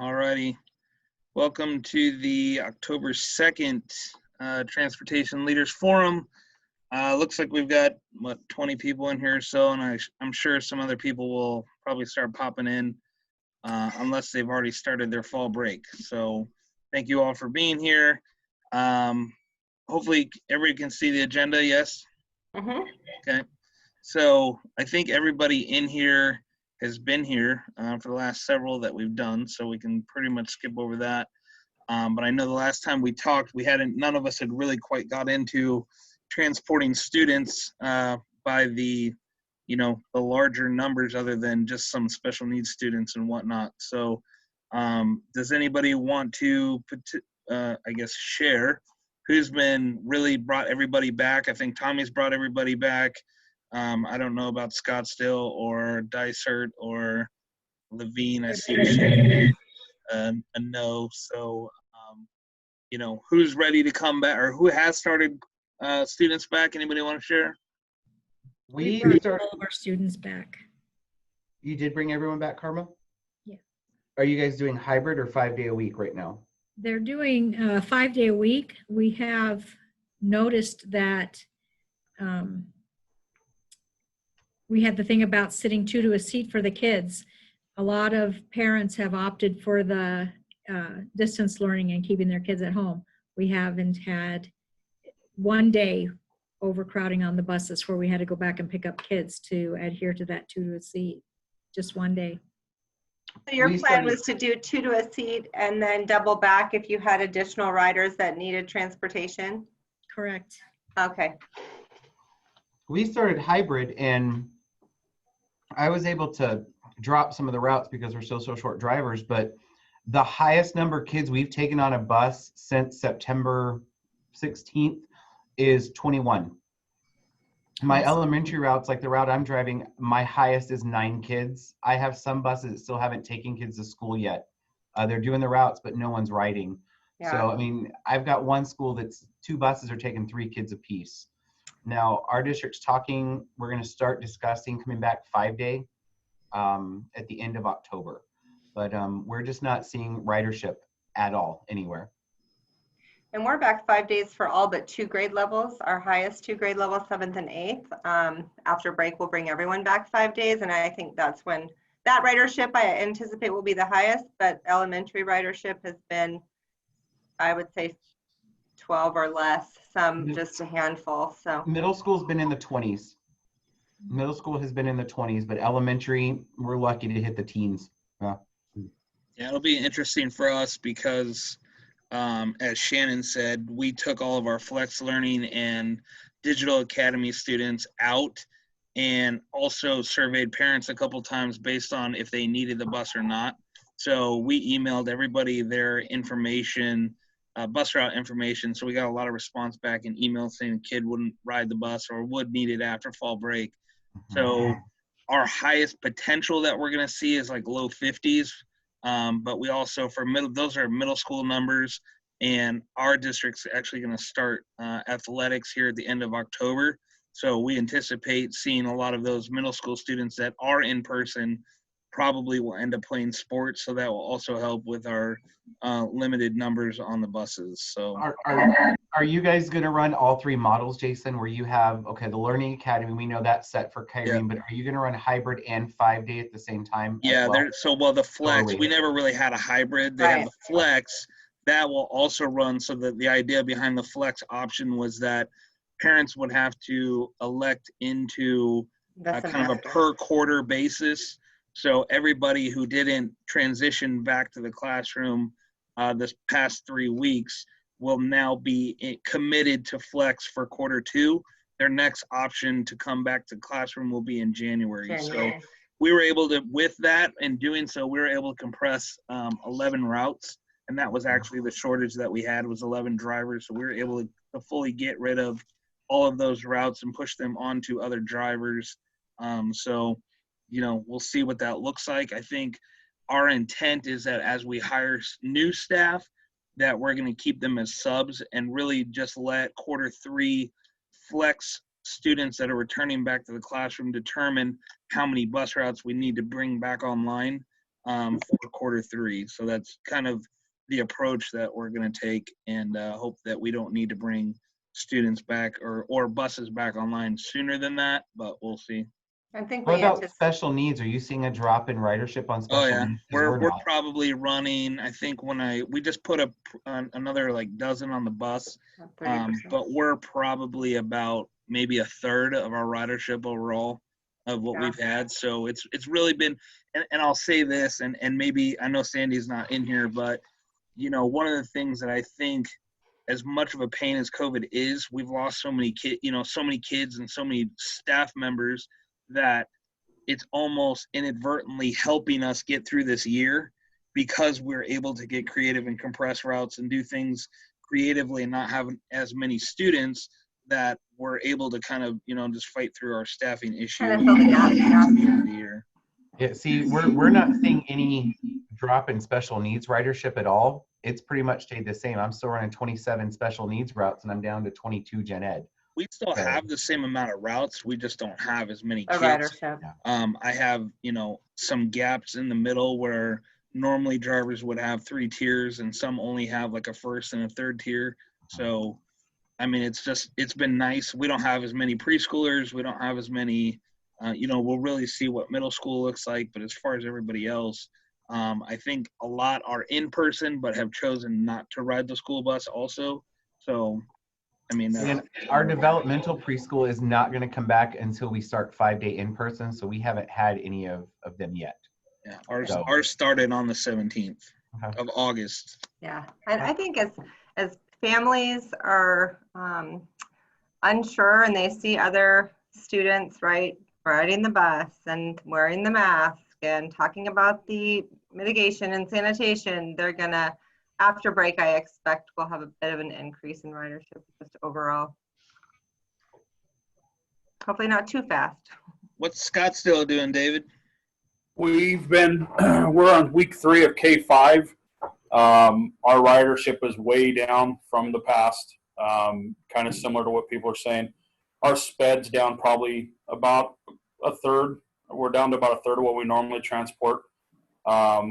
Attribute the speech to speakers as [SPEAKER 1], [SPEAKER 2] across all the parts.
[SPEAKER 1] All righty. Welcome to the October 2nd Transportation Leaders Forum. Looks like we've got, 20 people in here or so, and I'm sure some other people will probably start popping in unless they've already started their fall break. So thank you all for being here. Hopefully everybody can see the agenda, yes?
[SPEAKER 2] Mm-hmm.
[SPEAKER 1] Okay. So I think everybody in here has been here for the last several that we've done, so we can pretty much skip over that. But I know the last time we talked, none of us had really quite got into transporting students by the larger numbers other than just some special needs students and whatnot. So does anybody want to, share who's been really brought everybody back? I think Tommy's brought everybody back. I don't know about Scottsdale or Dysart or Levine. I see a no. So, who's ready to come back or who has started students back? Anybody want to share?
[SPEAKER 3] We brought
[SPEAKER 2] started
[SPEAKER 3] all of our students back.
[SPEAKER 2] You did bring everyone back, Karma?
[SPEAKER 3] Yeah.
[SPEAKER 2] Are you guys doing hybrid or 5 day a week right now?
[SPEAKER 3] They're doing 5 day a week. We have noticed that we had the thing about sitting two to a seat for the kids. A lot of parents have opted for the distance learning and keeping their kids at home. We haven't had 1 day overcrowding on the buses where we had to go back and pick up kids to adhere to that two to a seat. Just 1 day.
[SPEAKER 4] So your plan was to do two to a seat and then double back if you had additional riders that needed transportation?
[SPEAKER 3] Correct.
[SPEAKER 4] Okay.
[SPEAKER 2] We started hybrid and I was able to drop some of the routes because we're still so short drivers, but the highest number of kids we've taken on a bus since September 16th is 21. My elementary routes, like the route I'm driving, my highest is 9 kids. I have some buses that still haven't taken kids to school yet. They're doing the routes, but no one's riding.
[SPEAKER 4] Yeah.
[SPEAKER 2] So, I mean, I've got one school that's 2 buses are taking 3 kids apiece. Now, our district's talking, we're going to start discussing coming back 5 day at the end of October. But we're just not seeing ridership at all anywhere.
[SPEAKER 4] And we're back 5 days for all but 2 grade levels, our highest 2 grade levels, 7th and 8th. After break, we'll bring everyone back 5 days. And I think that's when that ridership I anticipate will be the highest, but elementary ridership has been, I would say 12 or less, some just a handful. So
[SPEAKER 2] middle school's been in the 20s. Middle school has been in the 20s, but elementary, we're lucky to hit the teens.
[SPEAKER 1] Yeah, it'll be interesting for us because as Shannon said, we took all of our flex learning and digital academy students out and also surveyed parents a couple times based on if they needed the bus or not. So we emailed everybody their information, bus route information. So we got a lot of response back in email saying the kid wouldn't ride the bus or would need it after fall break. So our highest potential that we're going to see is like low 50s. But we also, those are middle school numbers, and our district's actually going to start athletics here at the end of October. So we anticipate seeing a lot of those middle school students that are in person probably will end up playing sports. So that will also help with our limited numbers on the buses. So
[SPEAKER 2] are you guys going to run all 3 models, Jason, where you have, okay, the Learning Academy, we know that's set for Kyrene, but are you going to run hybrid and 5 day at the same time?
[SPEAKER 1] Yeah, the flex, we never really had a hybrid. They have the flex that will also run. So that the idea behind the flex option was that parents would have to elect into kind of a per quarter basis. So everybody who didn't transition back to the classroom this past 3 weeks will now be committed to flex for quarter 2. Their next option to come back to classroom will be in January. So we were able to, with that and doing so, we were able to compress 11 routes. And that was actually the shortage that we had was 11 drivers. So we were able to fully get rid of all of those routes and push them onto other drivers. So, we'll see what that looks like. I think our intent is that as we hire new staff, that we're going to keep them as subs and really just let quarter 3 flex students that are returning back to the classroom determine how many bus routes we need to bring back online. for Q3. So that's kind of the approach that we're going to take, and hope that we don't need to bring students back or buses back online sooner than that, but we'll see.
[SPEAKER 4] I think
[SPEAKER 2] What
[SPEAKER 4] we
[SPEAKER 2] about
[SPEAKER 4] anticipate.
[SPEAKER 2] special needs? Are you seeing a drop in ridership on special
[SPEAKER 1] Oh yeah,
[SPEAKER 2] needs? 'Cause
[SPEAKER 1] we're
[SPEAKER 2] not.
[SPEAKER 1] probably running. I think we just put another like dozen on the bus,
[SPEAKER 4] 30%.
[SPEAKER 1] but we're probably about maybe a third of our ridership overall of what
[SPEAKER 4] Yeah.
[SPEAKER 1] we've had. So it's really been, and I'll say this, and maybe I know Sandy's not in here, but you know, one of the things that I think, as much of a pain as COVID is, we've lost so many so many kids and so many staff members that it's almost inadvertently helping us get through this year, because we're able to get creative and compress routes and do things creatively and not have as many students, that we're able to kind of, just fight through our staffing issue
[SPEAKER 4] Kind of fill the gap, yeah.
[SPEAKER 1] at the end of the year.
[SPEAKER 2] Yeah, see, we're not seeing any drop in special needs ridership at all. It's pretty much stayed the same. I'm still running 27 special needs routes, and I'm down to 22 gen ed.
[SPEAKER 1] We still have the same amount of routes. We just don't have as many
[SPEAKER 4] A
[SPEAKER 1] kids.
[SPEAKER 4] ridership.
[SPEAKER 1] I have, some gaps in the middle where normally drivers would have 3 tiers, and some only have like a first and a third tier. So, I mean, it's been nice. We don't have as many preschoolers. We don't have as many, we'll really see what middle school looks like. But as far as everybody else, I think a lot are in person, but have chosen not to ride the school bus also. So, I mean,
[SPEAKER 2] And our developmental preschool is not going to come back until we start 5-day in person. So we haven't had any of them yet.
[SPEAKER 1] yeah, ours started on the 17th of August.
[SPEAKER 4] Yeah, I think as families are unsure and they see other students, right, riding the bus and wearing the mask and talking about the mitigation and sanitation, they're gonna, after break, I expect we'll have a bit of an increase in ridership just overall. Hopefully not too fast.
[SPEAKER 1] What's Scottsdale doing, David?
[SPEAKER 5] We're on week 3 of K5. Our ridership is way down from the past, kind of similar to what people are saying. Our sped's down probably about a third. We're down to about a third of what we normally transport.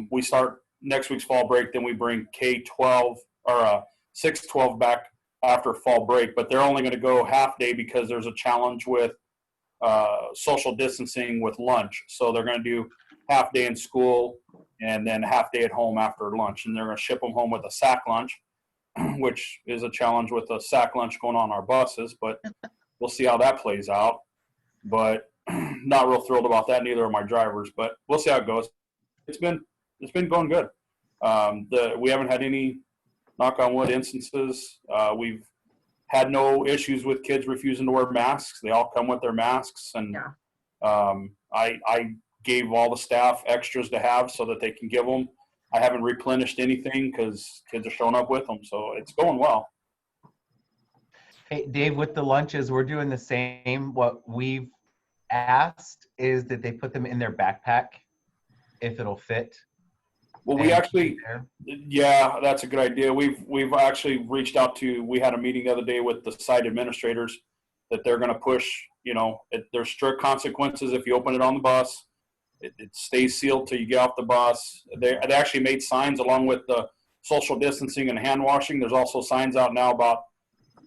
[SPEAKER 5] We start next week's fall break, then we bring K12 or 6-12 back after fall break, but they're only going to go half day because there's a challenge with social distancing with lunch. So they're going to do half day in school and then half day at home after lunch, and they're going to ship them home with a sack lunch, which is a challenge with a sack lunch going on our buses, but we'll see how that plays out. But not real thrilled about that, neither are my drivers, but we'll see how it goes. It's been going good. We haven't had any, knock on wood, instances. We've had no issues with kids refusing to wear masks. They all come with their masks, and I gave all the staff extras to have so that they can give them. I haven't replenished anything because kids are showing up with them, so it's going well.
[SPEAKER 2] Hey, Dave, with the lunches, we're doing the same. What we've asked is that they put them in their backpack if it'll fit.
[SPEAKER 5] Well, we actually, yeah, that's a good idea. We've actually reached out to, we had a meeting the other day with the site administrators that they're going to push, there's strict consequences if you open it on the bus. It stays sealed till you get off the bus. They actually made signs along with the social distancing and hand washing. There's also signs out now about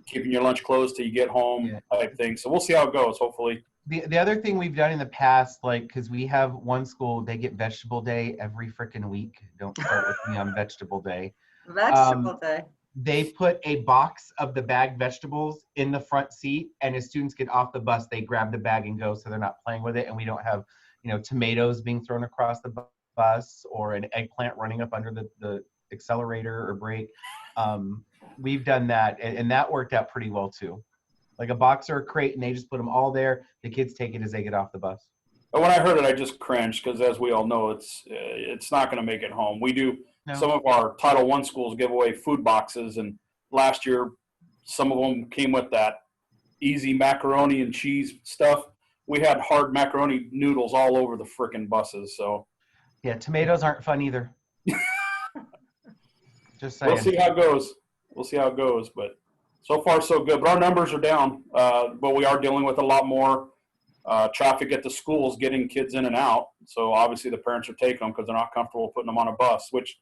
[SPEAKER 5] keeping your lunch closed till you get home type thing. So we'll see how it goes, hopefully.
[SPEAKER 2] The other thing we've done in the past, because we have one school, they get vegetable day every freaking week. Don't start with me on vegetable day.
[SPEAKER 4] Vegetable day.
[SPEAKER 2] They put a box of the bagged vegetables in the front seat, and as students get off the bus, they grab the bag and go, so they're not playing with it, and we don't have, tomatoes being thrown across the bus or an eggplant running up under the accelerator or brake. We've done that, and that worked out pretty well too. Like a box or a crate, and they just put them all there. The kids take it as they get off the bus.
[SPEAKER 5] But when I heard it, I just cringed because, as we all know, it's not going to make it home. We do some of our Title I schools give away food boxes, and last year some of them came with that easy macaroni and cheese stuff. We had hard macaroni noodles all over the frickin' buses. So
[SPEAKER 2] yeah, tomatoes aren't fun either. Just saying.
[SPEAKER 5] We'll see how it goes. But so far, so good. But our numbers are down. But we are dealing with a lot more traffic at the schools getting kids in and out. So obviously the parents are taking them because they're not comfortable putting them on a bus, which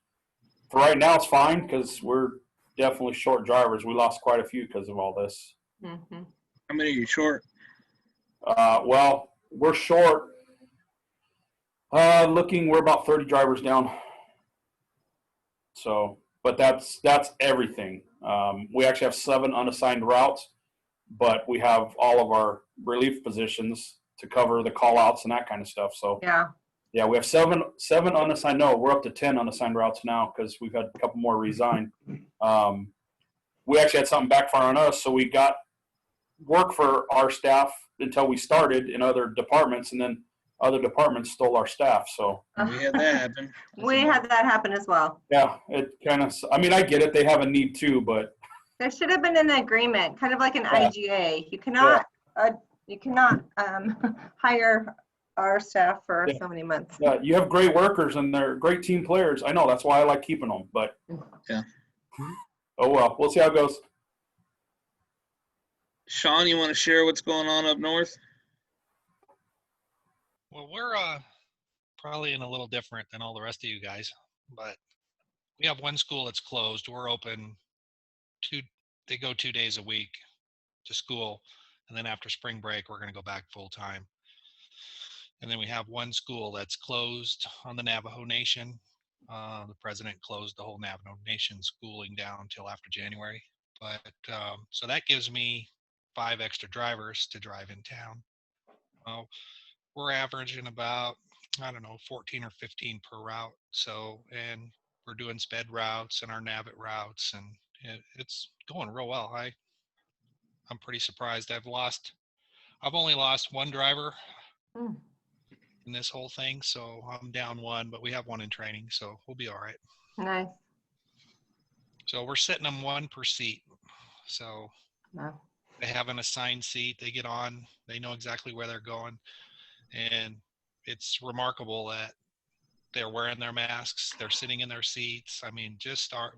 [SPEAKER 5] for right now it's fine because we're definitely short drivers. We lost quite a few because of all this.
[SPEAKER 4] Mhm.
[SPEAKER 1] How many are you short?
[SPEAKER 5] Well, we're short. We're about 30 drivers down. So, but that's everything. We actually have 7 unassigned routes, but we have all of our relief positions to cover the call outs and that kind of stuff. So yeah, we have seven unassigned. No, we're up to 10 unassigned routes now because we've had a couple more resign. We actually had something backfire on us, so we got work for our staff until we started in other departments, and then other departments stole our staff. So
[SPEAKER 1] We had that happen.
[SPEAKER 4] We had that happen as well.
[SPEAKER 5] yeah, it kind of. I mean, I get it; they have a need too, but
[SPEAKER 4] There should have been an agreement, kind of like an
[SPEAKER 5] Yeah.
[SPEAKER 4] IGA. You cannot hire our staff for
[SPEAKER 5] Yeah.
[SPEAKER 4] so many months.
[SPEAKER 5] yeah, you have great workers and they're great team players. I know that's why I like keeping them, but
[SPEAKER 1] Yeah.
[SPEAKER 5] Oh well, we'll see how it goes.
[SPEAKER 1] Sean, you want to share what's going on up north?
[SPEAKER 6] Well, we're probably in a little different than all the rest of you guys, but we have one school that's closed. We're open they go 2 days a week to school, and then after spring break, we're going to go back full time. And then we have one school that's closed on the Navajo Nation. The president closed the whole Navajo Nation schooling down until after January. But so that gives me 5 extra drivers to drive in town. We're averaging about, 14 or 15 per route. So, and we're doing sped routes and our Navit routes, and it's going real well. I'm pretty surprised. I've only lost one driver in this whole thing, so I'm down one, but we have one in training, so we'll be all right.
[SPEAKER 4] Nice.
[SPEAKER 6] So we're sitting them 1 per seat. So
[SPEAKER 4] Wow.
[SPEAKER 6] they have an assigned seat. They get on. They know exactly where they're going, and it's remarkable that they're wearing their masks. They're sitting in their seats. I mean,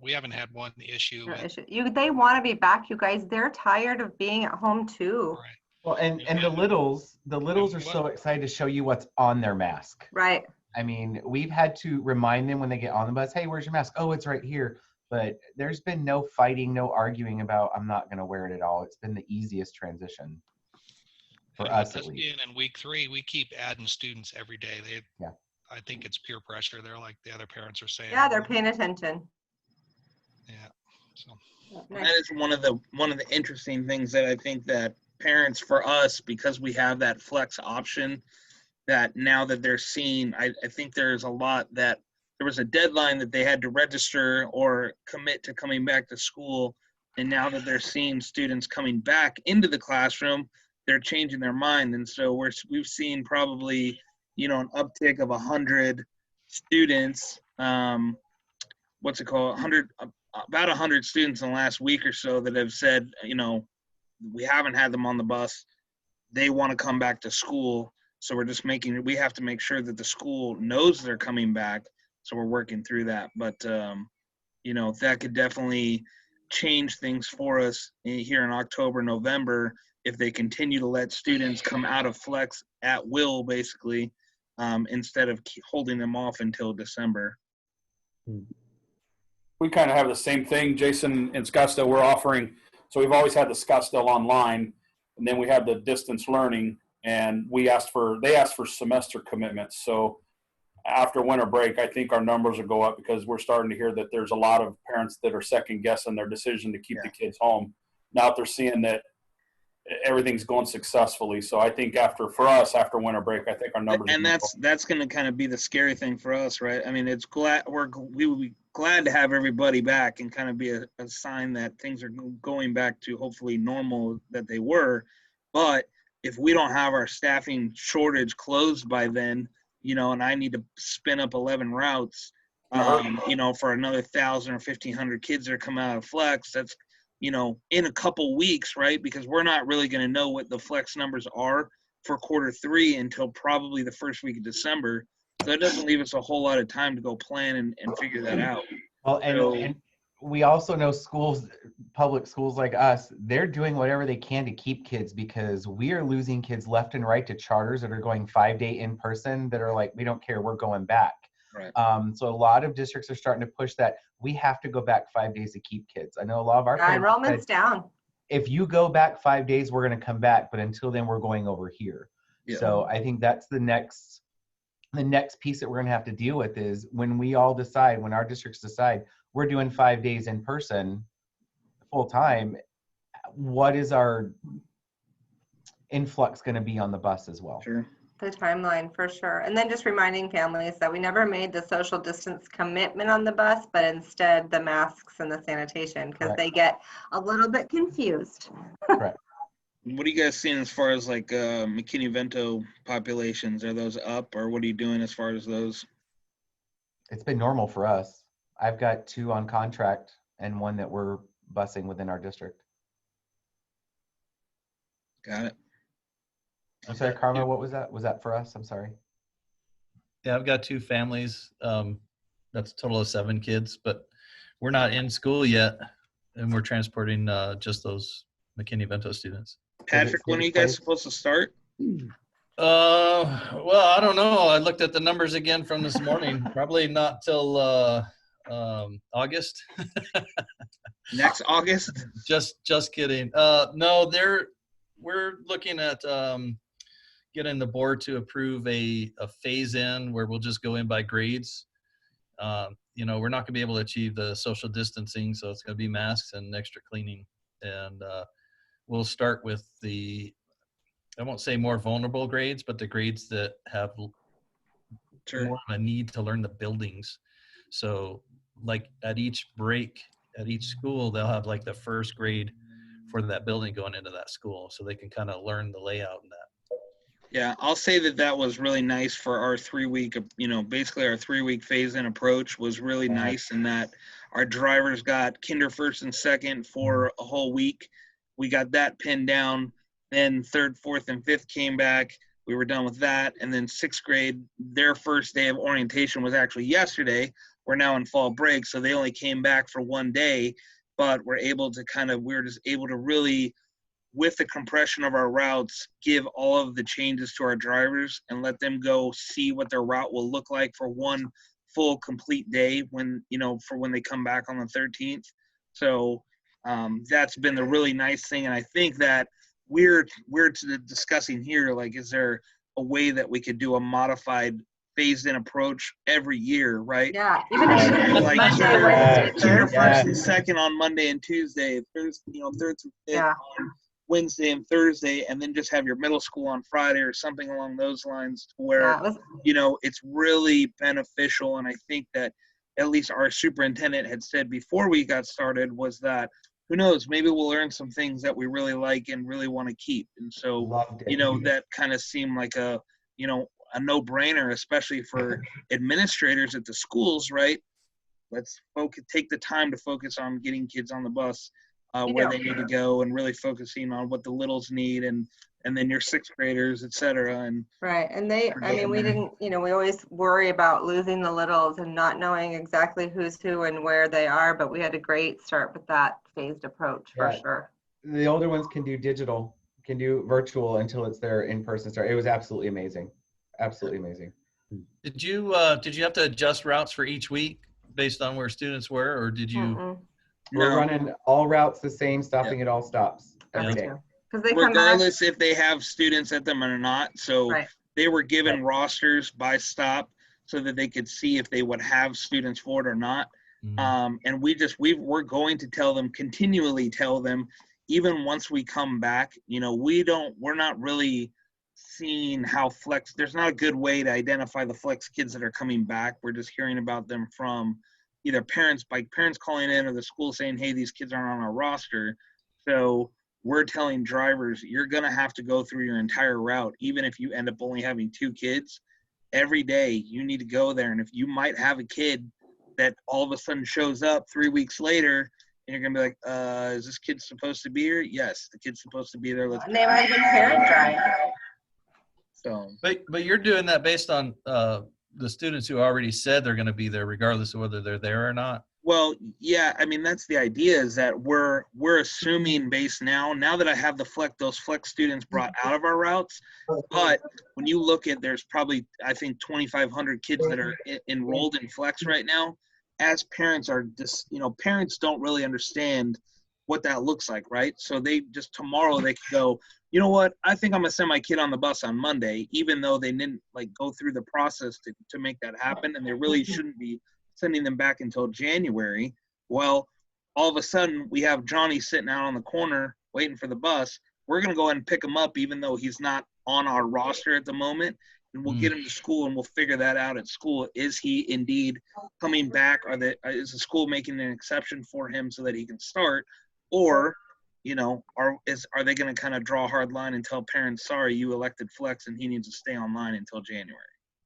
[SPEAKER 6] we haven't had one issue.
[SPEAKER 4] They want to be back, you guys. They're tired of being at home too.
[SPEAKER 6] Right.
[SPEAKER 2] Well, and the littles are so excited to show you what's on their mask.
[SPEAKER 4] Right.
[SPEAKER 2] I mean, we've had to remind them when they get on the bus, hey, where's your mask? Oh, it's right here. But there's been no fighting, no arguing about I'm not going to wear it at all. It's been the easiest transition for us at least.
[SPEAKER 6] Being in week 3, we keep adding students every day.
[SPEAKER 2] Yeah.
[SPEAKER 6] I think it's peer pressure. They're like the other parents are saying.
[SPEAKER 4] Yeah, they're paying attention.
[SPEAKER 6] Yeah. So
[SPEAKER 4] Nice.
[SPEAKER 1] That is one of the interesting things that I think that parents, for us, because we have that flex option, that now that they're seeing, I think there's a lot that there was a deadline that they had to register or commit to coming back to school. And now that they're seeing students coming back into the classroom, they're changing their mind. And so we've seen probably, an uptick of 100 students, about 100 students in the last week or so that have said, we haven't had them on the bus. They want to come back to school. So we have to make sure that the school knows they're coming back. So we're working through that. But, that could definitely change things for us here in October, November, if they continue to let students come out of flex at will, basically, instead of holding them off until December.
[SPEAKER 5] We kind of have the same thing. Jason and Scottsdale, we're offering. So we've always had the Scottsdale online, and then we have the distance learning, and they asked for semester commitments. So after winter break, I think our numbers will go up because we're starting to hear that there's a lot of parents that are second guessing their decision to keep the kids home. Now that they're seeing that everything's going successfully. So I think after winter break, I think our numbers.
[SPEAKER 1] And that's going to kind of be the scary thing for us, right? I mean, we will be glad to have everybody back and kind of be a sign that things are going back to hopefully normal that they were. But if we don't have our staffing shortage closed by then, and I need to spin up 11 routes, for another 1,000 or 1,500 kids that are coming out of flex, that's, in a couple weeks, right? Because we're not really going to know what the flex numbers are for Q3 until probably the first week of December. So it doesn't leave us a whole lot of time to go plan and figure that out.
[SPEAKER 2] Well, and we also know schools, public schools like us, they're doing whatever they can to keep kids, because we are losing kids left and right to charters that are going 5-day in person that are like, we don't care, we're going back.
[SPEAKER 1] Right.
[SPEAKER 2] So a lot of districts are starting to push that we have to go back 5 days to keep kids. I know a lot of our parents
[SPEAKER 4] Enrollment's
[SPEAKER 2] said,
[SPEAKER 4] down.
[SPEAKER 2] if you go back 5 days, we're going to come back, but until then, we're going over here.
[SPEAKER 1] Yeah.
[SPEAKER 2] So I think that's the next piece that we're going to have to deal with, is when we all decide, when our districts decide we're doing 5 days in person full time, what is our influx going to be on the bus as well?
[SPEAKER 1] Sure.
[SPEAKER 4] The timeline for sure. And then just reminding families that we never made the social distance commitment on the bus, but instead the masks and the sanitation, because
[SPEAKER 2] Correct.
[SPEAKER 4] they get a little bit confused.
[SPEAKER 2] Correct.
[SPEAKER 1] What are you guys seeing as far as like McKinney-Vento populations? Are those up, or what are you doing as far as those?
[SPEAKER 2] It's been normal for us. I've got 2 on contract and 1 that we're busing within our district.
[SPEAKER 1] Got it.
[SPEAKER 2] I'm sorry, Karma, what was that? Was that for us? I'm sorry.
[SPEAKER 7] Yeah, I've got 2 families. That's a total of 7 kids, but we're not in school yet, and we're transporting just those McKinney-Vento students.
[SPEAKER 1] Patrick, when are you guys supposed to start?
[SPEAKER 7] Well, I don't know. I looked at the numbers again from this morning. Probably not till August.
[SPEAKER 1] Next August?
[SPEAKER 7] Just kidding. No, we're looking at getting the board to approve a phase in where we'll just go in by grades. You know, we're not gonna be able to achieve the social distancing, so it's gonna be masks and extra cleaning. And we'll start with I won't say more vulnerable grades, but the grades that have
[SPEAKER 1] Sure.
[SPEAKER 7] more of a need to learn the buildings. So like at each break, at each school, they'll have like the first grade for that building going into that school, so they can kind of learn the layout and that.
[SPEAKER 1] Yeah, I'll say that was really nice for our 3-week, basically our 3-week phase-in approach was really nice in that our drivers got kinder first and second for a whole week. We got that pinned down. Then 3rd, 4th, and 5th came back. We were done with that. And then 6th grade, their first day of orientation was actually yesterday. We're now in fall break, so they only came back for 1 day, but we're just able to really, with the compression of our routes, give all of the changes to our drivers and let them go see what their route will look like for one full complete day when they come back on the 13th. So that's been the really nice thing. And I think that we're discussing here, like, is there a way that we could do a modified phased-in approach every year, right?
[SPEAKER 4] Yeah, even if
[SPEAKER 1] Like
[SPEAKER 4] Monday, Wednesday,
[SPEAKER 1] kinder
[SPEAKER 4] Thursday.
[SPEAKER 1] first and second on Monday and Tuesday, Thursday, 3rd through 5th
[SPEAKER 4] Yeah.
[SPEAKER 1] on Wednesday and Thursday, and then just have your middle school on Friday or something along those lines, to where
[SPEAKER 4] Yeah, it was-
[SPEAKER 1] it's really beneficial. And I think that at least our superintendent had said before we got started was that, who knows, maybe we'll learn some things that we really like and really want to keep. And so,
[SPEAKER 2] Loved it.
[SPEAKER 1] that kind of seemed like a no-brainer, especially for administrators at the schools, right? Let's take the time to focus on getting kids on the bus where they need to go, and really focusing on what the littles need, and then your 6th graders, et cetera. And
[SPEAKER 4] Right. And we didn't, we always worry about losing the littles and not knowing exactly who's who and where they are, but we had a great start with that phased approach for
[SPEAKER 2] Yeah.
[SPEAKER 4] sure.
[SPEAKER 2] The older ones can do digital, can do virtual until it's their in-person start. It was absolutely amazing. Absolutely amazing.
[SPEAKER 7] Did you have to adjust routes for each week based on where students were, or did you?
[SPEAKER 4] Mm-mm.
[SPEAKER 2] We're
[SPEAKER 1] No.
[SPEAKER 2] running all routes the same, stopping at all stops every
[SPEAKER 4] That's
[SPEAKER 2] day.
[SPEAKER 4] true. 'Cause they come back.
[SPEAKER 1] regardless if they have students at them or not. So
[SPEAKER 4] Right.
[SPEAKER 1] they were given rosters by stop so that they could see if they would have students for it or not. And we're going to continually tell them, even once we come back, we're not really seeing how there's not a good way to identify the flex kids that are coming back. We're just hearing about them from either parents calling in, or the school saying, hey, these kids aren't on our roster. So we're telling drivers, you're going to have to go through your entire route, even if you end up only having 2 kids. Every day you need to go there. And if you might have a kid that all of a sudden shows up 3 weeks later, and you're going to be like, is this kid supposed to be here? Yes, the kid's supposed to be there. Let's
[SPEAKER 4] And they might have been parent drive.
[SPEAKER 1] So
[SPEAKER 7] But you're doing that based on the students who already said they're going to be there, regardless of whether they're there or not.
[SPEAKER 1] Well, yeah, I mean, that's the idea, is that we're assuming based now that I have those flex students brought out of our routes. But when you look at, there's probably, I think, 2,500 kids that are enrolled in flex right now. As parents are just, parents don't really understand what that looks like, right? So they just, tomorrow they could go, you know what, I think I'm gonna send my kid on the bus on Monday, even though they didn't like go through the process to make that happen, and they really shouldn't be sending them back until January. Well, all of a sudden we have Johnny sitting out on the corner waiting for the bus. We're going to go ahead and pick him up even though he's not on our roster at the moment, and we'll get him to school, and we'll figure that out at school. Is he indeed coming back? Is the school making an exception for him so that he can start? Or, are they going to kind of draw a hard line and tell parents, sorry, you elected flex and he needs to stay online until January?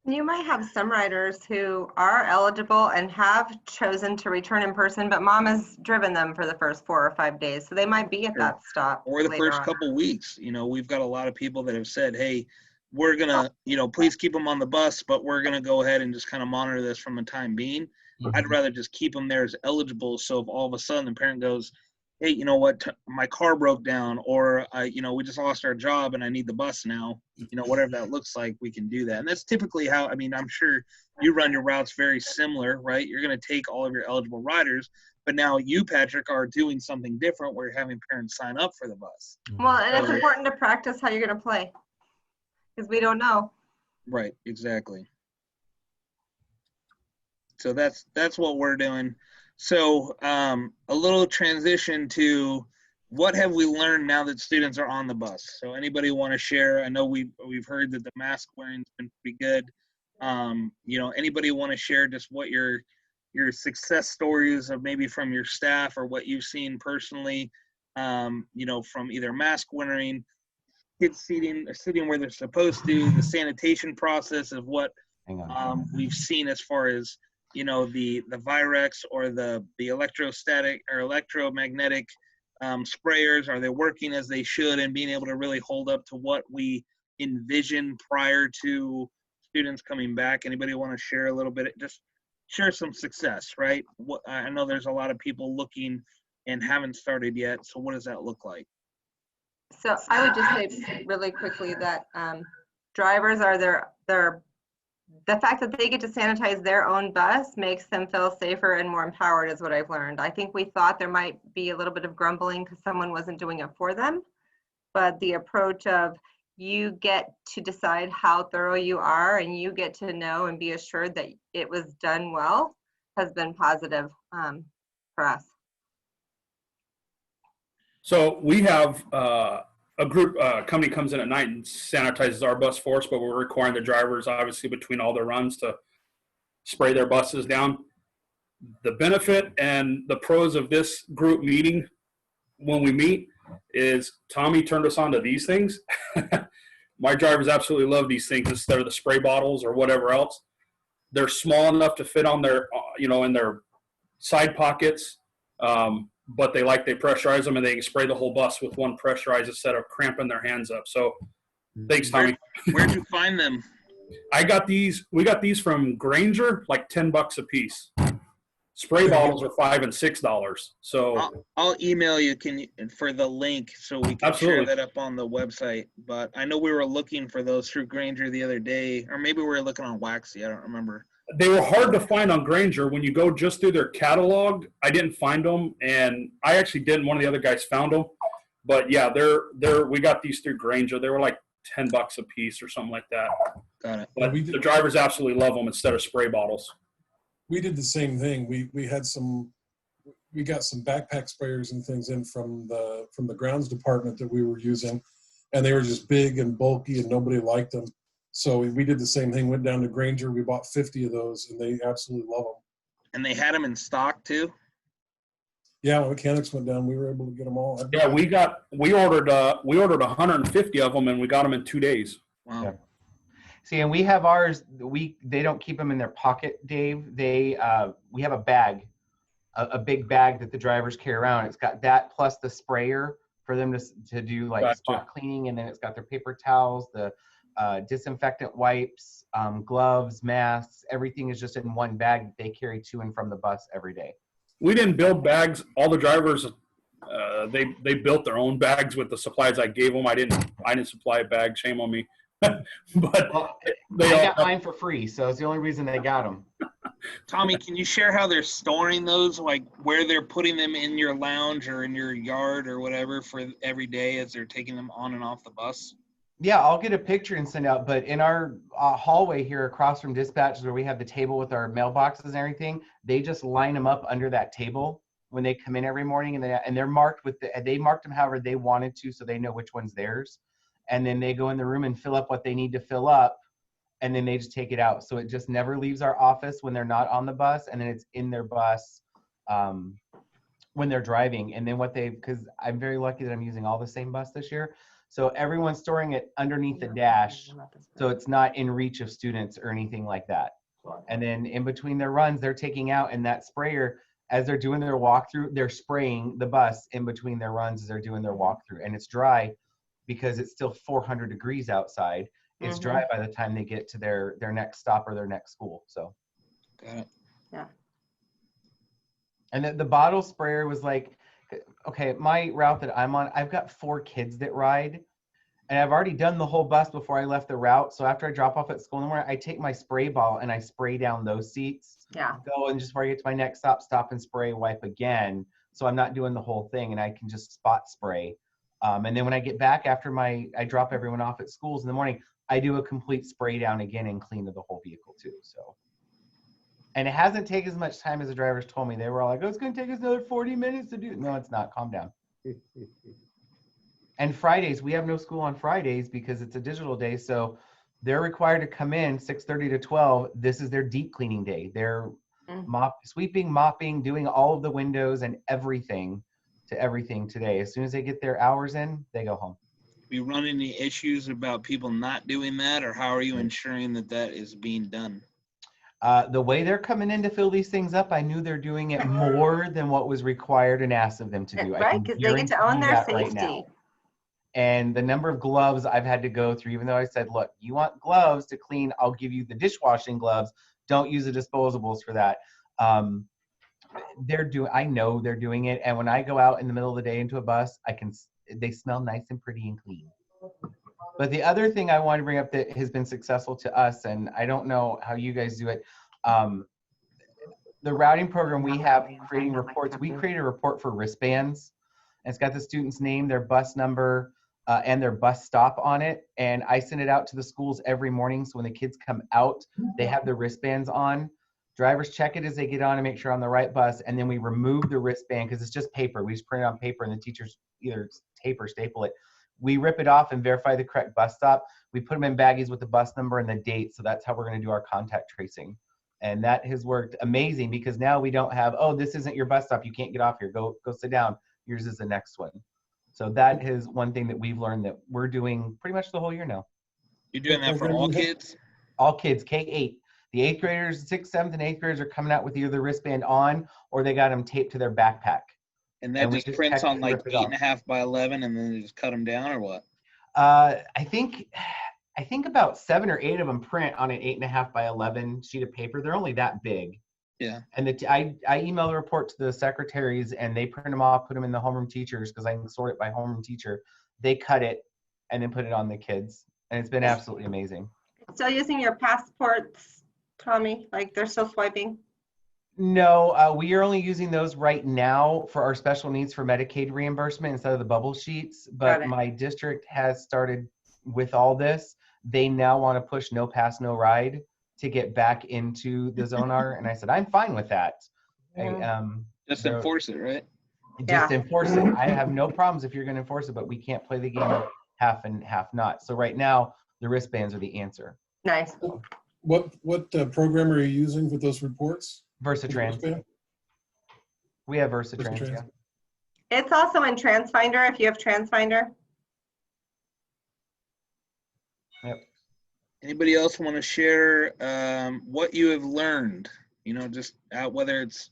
[SPEAKER 4] You might have some riders who are eligible and have chosen to return in person, but mom has driven them for the first 4 or 5 days. So they might be at that stop.
[SPEAKER 1] Or the first couple weeks. We've got a lot of people that have said, hey, we're going to, please keep them on the bus, but we're going to go ahead and just kind of monitor this from the time being. I'd rather just keep them there as eligible. So if all of a sudden the parent goes, hey, you know what, my car broke down, or, we just lost our job and I need the bus now, whatever that looks like, we can do that. And that's typically how, I'm sure you run your routes very similar, right? You're going to take all of your eligible riders, but now you, Patrick, are doing something different where you're having parents sign up for the bus.
[SPEAKER 4] Well, and it's important to practice how you're going to play, because we don't know.
[SPEAKER 1] Right, exactly. So that's what we're doing. So a little transition to what have we learned now that students are on the bus? So anybody want to share? I know we've heard that the mask wearing's been pretty good. Anybody want to share just what your success stories of maybe from your staff or what you've seen personally, from either mask wearing, kids sitting where they're supposed to, the sanitation process of what we've seen as far as the Virex or the electrostatic or electromagnetic sprayers, are they working as they should and being able to really hold up to what we envisioned prior to students coming back? Anybody want to share a little bit, just share some success, right? I know there's a lot of people looking and haven't started yet, so what does that look like?
[SPEAKER 4] So I would just say really quickly that drivers are the fact that they get to sanitize their own bus makes them feel safer and more empowered, is what I've learned. I think we thought there might be a little bit of grumbling because someone wasn't doing it for them, but the approach of you get to decide how thorough you are and you get to know and be assured that it was done well has been positive for us.
[SPEAKER 5] So we have a group company comes in at night and sanitizes our bus for us, but we're requiring the drivers, obviously, between all their runs to spray their buses down. The benefit and the pros of this group meeting when we meet is Tommy turned us on to these things. My drivers absolutely love these things instead of the spray bottles or whatever else. They're small enough to fit on their, in their side pockets. But they pressurize them and they can spray the whole bus with one pressurized instead of cramping their hands up. So thanks, Tommy.
[SPEAKER 1] Where'd you find them?
[SPEAKER 5] We got these from Granger, like $10 a piece. Spray bottles are $5 and $6. So
[SPEAKER 1] I'll email you for the link so we can share that up on the website. But I know we were looking for those through Granger the other day, or maybe we were looking on Waxy. I don't remember.
[SPEAKER 5] They were hard to find on Granger. When you go just through their catalog, I didn't find them, and I actually didn't. One of the other guys found them. But yeah, we got these through Granger. They were like $10 a piece or something like that.
[SPEAKER 1] Got it.
[SPEAKER 5] But the drivers absolutely love them instead of spray bottles.
[SPEAKER 8] We did the same thing. We got some backpack sprayers and things in from the grounds department that we were using, and they were just big and bulky and nobody liked them. So we did the same thing, went down to Granger, we bought 50 of those, and they absolutely love them.
[SPEAKER 1] And they had them in stock too?
[SPEAKER 8] Yeah, when Mechanics went down, we were able to get them all.
[SPEAKER 5] Yeah, we ordered 150 of them, and we got them in 2 days.
[SPEAKER 1] Wow.
[SPEAKER 2] Yeah. See, and we have ours, they don't keep them in their pocket, Dave. We have a bag, a big bag that the drivers carry around. It's got that plus the sprayer for them to do like spot cleaning, and then it's got their paper towels, the disinfectant wipes, gloves, masks, everything is just in one bag that they carry to and from the bus every day.
[SPEAKER 5] we didn't build bags. All the drivers, they built their own bags with the supplies I gave them. I didn't supply a bag. Shame on me. But
[SPEAKER 2] Well,
[SPEAKER 5] they
[SPEAKER 2] I
[SPEAKER 5] all
[SPEAKER 2] got mine for free, so it's the only reason they got them.
[SPEAKER 1] Tommy, can you share how they're storing those, like where they're putting them in your lounge or in your yard or whatever for every day as they're taking them on and off the bus?
[SPEAKER 2] Yeah, I'll get a picture and send out. But in our hallway here across from dispatch, where we have the table with our mailboxes and everything, they just line them up under that table when they come in every morning, and they're marked with they marked them however they wanted to, so they know which one's theirs. And then they go in the room and fill up what they need to fill up, and then they just take it out. So it just never leaves our office when they're not on the bus, and then it's in their bus when they're driving. And then because I'm very lucky that I'm using all the same bus this year. So everyone's storing it underneath the dash, so it's not in reach of students or anything like that. And then in between their runs, they're taking out, and that sprayer, as they're doing their walkthrough, they're spraying the bus in between their runs as they're doing their walkthrough. And it's dry because it's still 400 degrees outside. It's dry by the time they get to their next stop or their next school. So.
[SPEAKER 1] Got it.
[SPEAKER 4] Yeah.
[SPEAKER 2] And the bottle sprayer was like, okay, my route that I'm on, I've got 4 kids that ride, and I've already done the whole bus before I left the route. So after I drop off at school in the morning, I take my spray bottle and I spray down those seats.
[SPEAKER 4] Yeah.
[SPEAKER 2] Go and just before I get to my next stop and spray, wipe again. So I'm not doing the whole thing, and I can just spot spray. And then when I get back after I drop everyone off at schools in the morning, I do a complete spray down again and clean the whole vehicle too. So. And it hasn't taken as much time as the drivers told me. They were all like, oh, it's going to take us another 40 minutes to do it. No, it's not. Calm down. And Fridays, we have no school on Fridays because it's a digital day. So they're required to come in 6:30 to 12. This is their deep cleaning day. They're sweeping, mopping, doing all of the windows and everything today. As soon as they get their hours in, they go home.
[SPEAKER 1] Do you run any issues about people not doing that, or how are you ensuring that is being done?
[SPEAKER 2] The way they're coming in to fill these things up, I knew they're doing it more than what was required and asked of them to do.
[SPEAKER 4] Right, because they get to own their safety.
[SPEAKER 2] Right, and the number of gloves I've had to go through, even though I said, look, you want gloves to clean, I'll give you the dishwashing gloves. Don't use the disposables for that. I know they're doing it. And when I go out in the middle of the day into a bus, they smell nice and pretty and clean. But the other thing I want to bring up that has been successful to us, and I don't know how you guys do it, the routing program we have creating reports, we create a report for wristbands. And it's got the student's name, their bus number, and their bus stop on it. And I send it out to the schools every morning. So when the kids come out, they have their wristbands on. Drivers check it as they get on and make sure on the right bus. And then we remove the wristband because it's just paper. We just print it on paper and the teachers either tape or staple it. We rip it off and verify the correct bus stop. We put them in baggies with the bus number and the date. So that's how we're going to do our contact tracing. And that has worked amazing because now we don't have, oh, this isn't your bus stop. You can't get off here. Go sit down. Yours is the next one. So that is one thing that we've learned that we're doing pretty much the whole year now.
[SPEAKER 1] You're doing that for all kids?
[SPEAKER 2] All kids, K-8. The 8th graders, 6th, 7th, and 8th graders are coming out with either the wristband on or they got them taped to their backpack.
[SPEAKER 1] And that just prints on like 8.5 by 11 and then they just cut them down or what?
[SPEAKER 2] I think about 7 or 8 of them print on an 8.5 by 11 sheet of paper. They're only that big.
[SPEAKER 1] Yeah.
[SPEAKER 2] And I email the report to the secretaries and they print them off, put them in the homeroom teachers because I can sort it by homeroom teacher. They cut it and then put it on the kids. And it's been absolutely amazing.
[SPEAKER 4] Still using your passports, Tommy? Like they're still swiping?
[SPEAKER 2] No, we are only using those right now for our special needs for Medicaid reimbursement instead of the bubble sheets. But my district has started with all this. They now want to push no pass, no ride to get back into the Zonar. And I said, I'm fine with that.
[SPEAKER 1] Just enforce it, right?
[SPEAKER 2] Just enforce it. I have no problems if you're going to enforce it, but we can't play the game half and half not. So right now, the wristbands are the answer.
[SPEAKER 4] Nice.
[SPEAKER 8] What program are you using for those reports?
[SPEAKER 2] Versatrans. We have Versatrans, yeah.
[SPEAKER 4] It's also in TransFinder if you have TransFinder.
[SPEAKER 2] Yep.
[SPEAKER 1] Anybody else want to share what you have learned? You know, just whether it's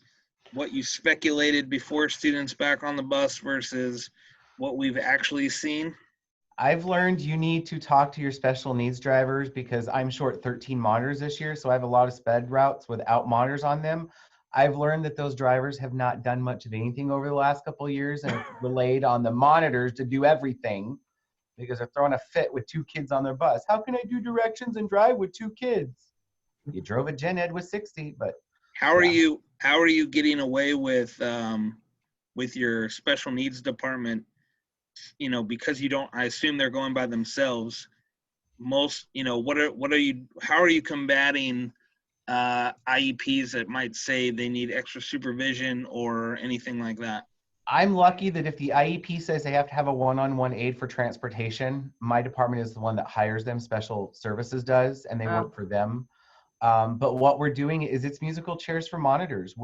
[SPEAKER 1] what you speculated before students back on the bus versus what we've actually seen?
[SPEAKER 2] I've learned you need to talk to your special needs drivers because I'm short 13 monitors this year. So I have a lot of sped routes without monitors on them. I've learned that those drivers have not done much of anything over the last couple of years and relayed on the monitors to do everything because they're throwing a fit with 2 kids on their bus. How can I do directions and drive with 2 kids? You drove a Gen Ed with 60, but
[SPEAKER 1] How are you getting away with your special needs department? You know, because you don't. I assume they're going by themselves. Most, you know, how are you combating IEPs that might say they need extra supervision or anything like that?
[SPEAKER 2] I'm lucky that if the IEP says they have to have a one-on-one aid for transportation, my department is the one that hires them. Special services does, and they work for them. But what we're doing is it's musical chairs for monitors.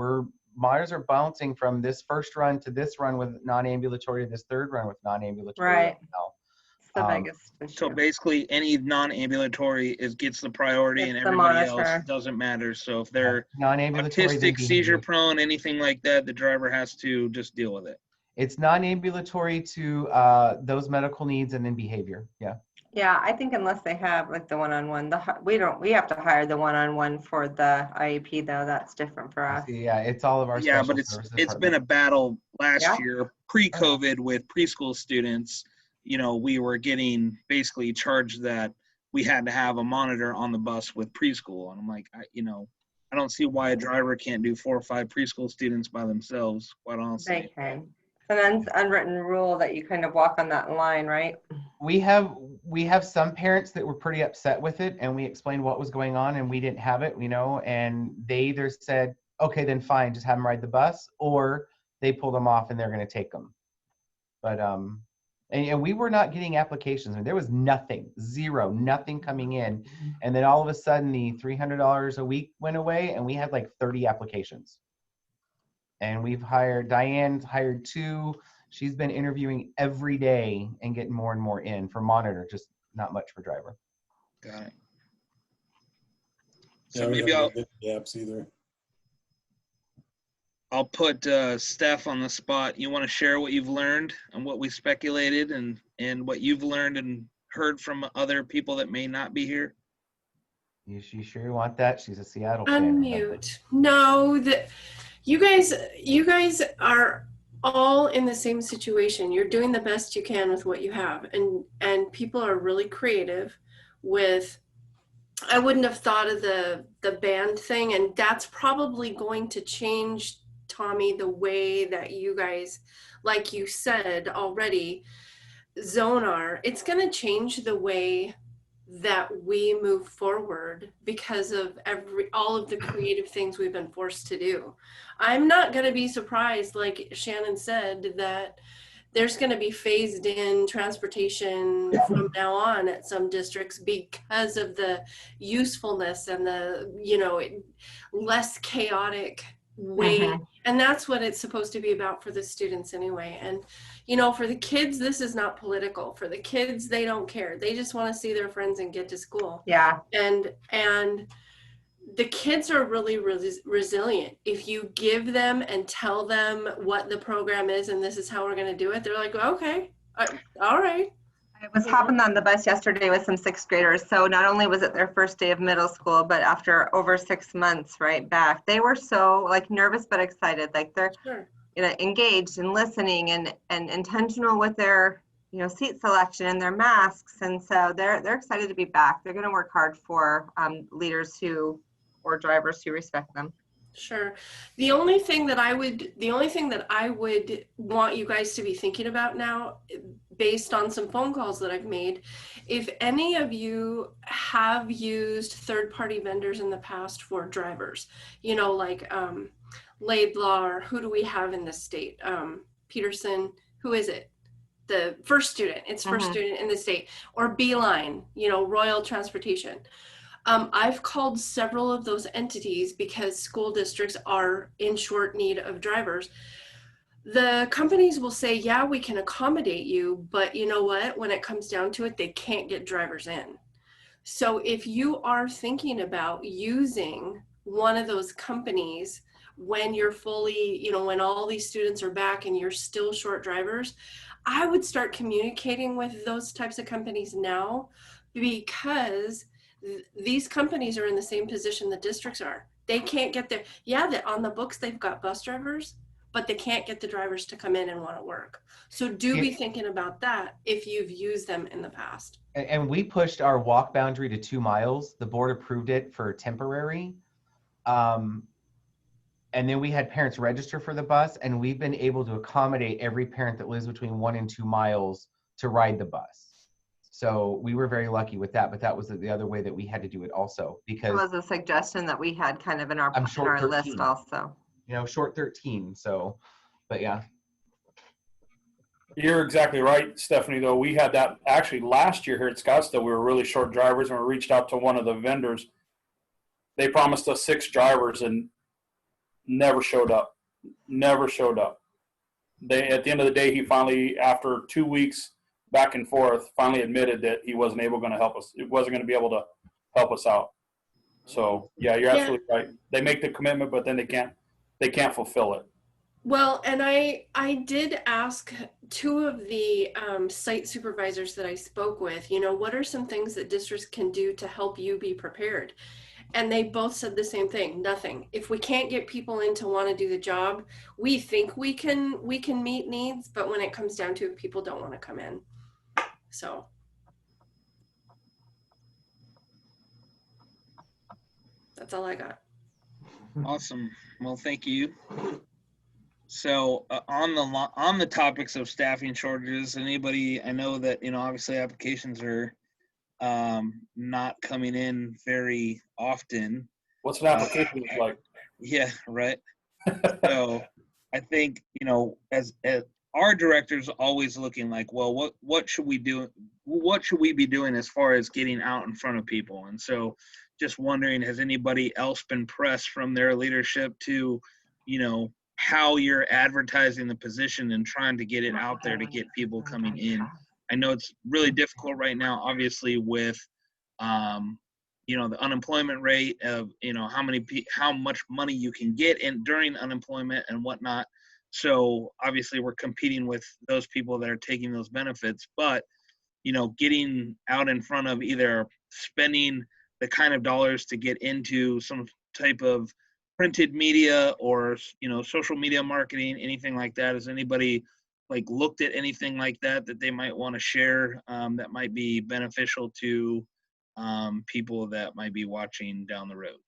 [SPEAKER 2] Monitors are bouncing from this first run to this run with non-ambulatory to this third run with non-ambulatory.
[SPEAKER 4] Right.
[SPEAKER 2] Now.
[SPEAKER 4] It's the biggest issue.
[SPEAKER 1] So basically, any non-ambulatory gets the priority,
[SPEAKER 4] It's
[SPEAKER 1] and
[SPEAKER 4] the
[SPEAKER 1] everybody
[SPEAKER 4] monitor.
[SPEAKER 1] else doesn't matter. So if they're
[SPEAKER 2] Non-ambulatory, then
[SPEAKER 1] autistic, seizure
[SPEAKER 2] behavior.
[SPEAKER 1] prone, anything like that, the driver has to just deal with it.
[SPEAKER 2] It's non-ambulatory to those medical needs and then behavior. Yeah.
[SPEAKER 4] Yeah, I think unless they have like the one-on-one, we have to hire the one-on-one for the IEP though. That's different for us.
[SPEAKER 2] Yeah, it's all of our
[SPEAKER 1] Yeah,
[SPEAKER 2] special
[SPEAKER 1] but
[SPEAKER 2] services
[SPEAKER 1] it's been a battle last
[SPEAKER 4] Yeah.
[SPEAKER 1] year, pre-COVID, with preschool students. You know, we were getting basically charged that we had to have a monitor on the bus with preschool, and I'm like, I don't see why a driver can't do 4 or 5 preschool students by themselves. Quite honestly,
[SPEAKER 4] They can. It's an unwritten rule that you kind of walk on that line, right?
[SPEAKER 2] We have some parents that were pretty upset with it, and we explained what was going on, and we didn't have it, and they either said, okay, then fine, just have them ride the bus, or they pulled them off and they're going to take them. But and we were not getting applications. I mean, there was nothing coming in, and then all of a sudden the $300 a week went away, and we had like 30 applications. And Diane's hired 2. She's been interviewing every day and getting more and more in for monitor, just not much for driver.
[SPEAKER 1] got it.
[SPEAKER 8] Yeah,
[SPEAKER 1] So
[SPEAKER 8] we
[SPEAKER 1] maybe
[SPEAKER 8] don't get gaps either.
[SPEAKER 1] I'll put Steph on the spot. You want to share what you've learned and what we speculated and what you've learned and heard from other people that may not be here?
[SPEAKER 2] You sure you want that? She's a Seattle fan.
[SPEAKER 9] Unmute. No, you guys are all in the same situation. You're doing the best you can with what you have, and people are really creative with. I wouldn't have thought of the band thing, and that's probably going to change, Tommy, the way that you guys, like you said already, Zonar, it's going to change the way that we move forward because of all of the creative things we've been forced to do. I'm not going to be surprised, like Shannon said, that there's going to be phased in transportation from now on at some districts because of the usefulness and the, less chaotic way. And that's what it's supposed to be about for the students anyway. And, for the kids, this is not political. For the kids, they don't care. They just want to see their friends and get to school.
[SPEAKER 4] Yeah.
[SPEAKER 9] And the kids are really resilient. If you give them and tell them what the program is and this is how we're going to do it, they're like, okay, all right.
[SPEAKER 4] I was hopping on the bus yesterday with some 6th graders. So not only was it their first day of middle school, but after over 6 months right back, they were so nervous but excited. Like they're engaged and listening and intentional with their seat selection and their masks. And so they're excited to be back. They're going to work hard for leaders or drivers who respect them.
[SPEAKER 9] Sure. The only thing that I would want you guys to be thinking about now, based on some phone calls that I've made, if any of you have used third-party vendors in the past for drivers, like Laidlaw, or who do we have in the state? Peterson, who is it? The First Student, it's First Student in the state, or Beeline, Royal Transportation. I've called several of those entities because school districts are in short need of drivers. The companies will say, yeah, we can accommodate you, but you know what? When it comes down to it, they can't get drivers in. So if you are thinking about using one of those companies when you're fully, when all these students are back and you're still short drivers, I would start communicating with those types of companies now, because these companies are in the same position the districts are. They can't get there. Yeah, on the books they've got bus drivers, but they can't get the drivers to come in and want to work. So do be thinking about that if you've used them in the past.
[SPEAKER 2] And we pushed our walk boundary to 2 miles. The board approved it for temporary. And then we had parents register for the bus, and we've been able to accommodate every parent that lives between 1 and 2 miles to ride the bus. So we were very lucky with that, but that was the other way that we had to do it also, because
[SPEAKER 4] That was a suggestion that we had kind of in our,
[SPEAKER 2] I'm short 13.
[SPEAKER 4] list also.
[SPEAKER 2] You know, short 13. So, but yeah.
[SPEAKER 5] You're exactly right, Stephanie, though. We had that actually last year here at Scottsdale. We were really short drivers, and we reached out to one of the vendors. They promised us 6 drivers and never showed up. Never showed up. At the end of the day, he finally, after 2 weeks back and forth, finally admitted that he wasn't going to help us. It wasn't going to be able to help us out. So yeah, you're absolutely right. They make the commitment, but then they can't fulfill it.
[SPEAKER 9] Well, and I did ask 2 of the site supervisors that I spoke with, you know, what are some things that districts can do to help you be prepared? And they both said the same thing, nothing. If we can't get people in to want to do the job, we think we can meet needs, but when it comes down to it, people don't want to come in. So. That's all I got.
[SPEAKER 1] Awesome. Well, thank you. So on the topics of staffing shortages, anybody, I know that, you know, obviously applications are not coming in very often.
[SPEAKER 5] What's an application look like?
[SPEAKER 1] Yeah, right. So I think, you know, as our director's always looking like, well, what should we do? What should we be doing as far as getting out in front of people? And so just wondering, has anybody else been pressed from their leadership to, you know, how you're advertising the position and trying to get it out there to get people coming in? I know it's really difficult right now, obviously, with, you know, the unemployment rate of, you know, how much money you can get in during unemployment and whatnot. So obviously we're competing with those people that are taking those benefits, but, you know, getting out in front of either spending the kind of dollars to get into some type of printed media or, you know, social media marketing, anything like that. Has anybody like looked at anything like that they might want to share that might be beneficial to people that might be watching down the road?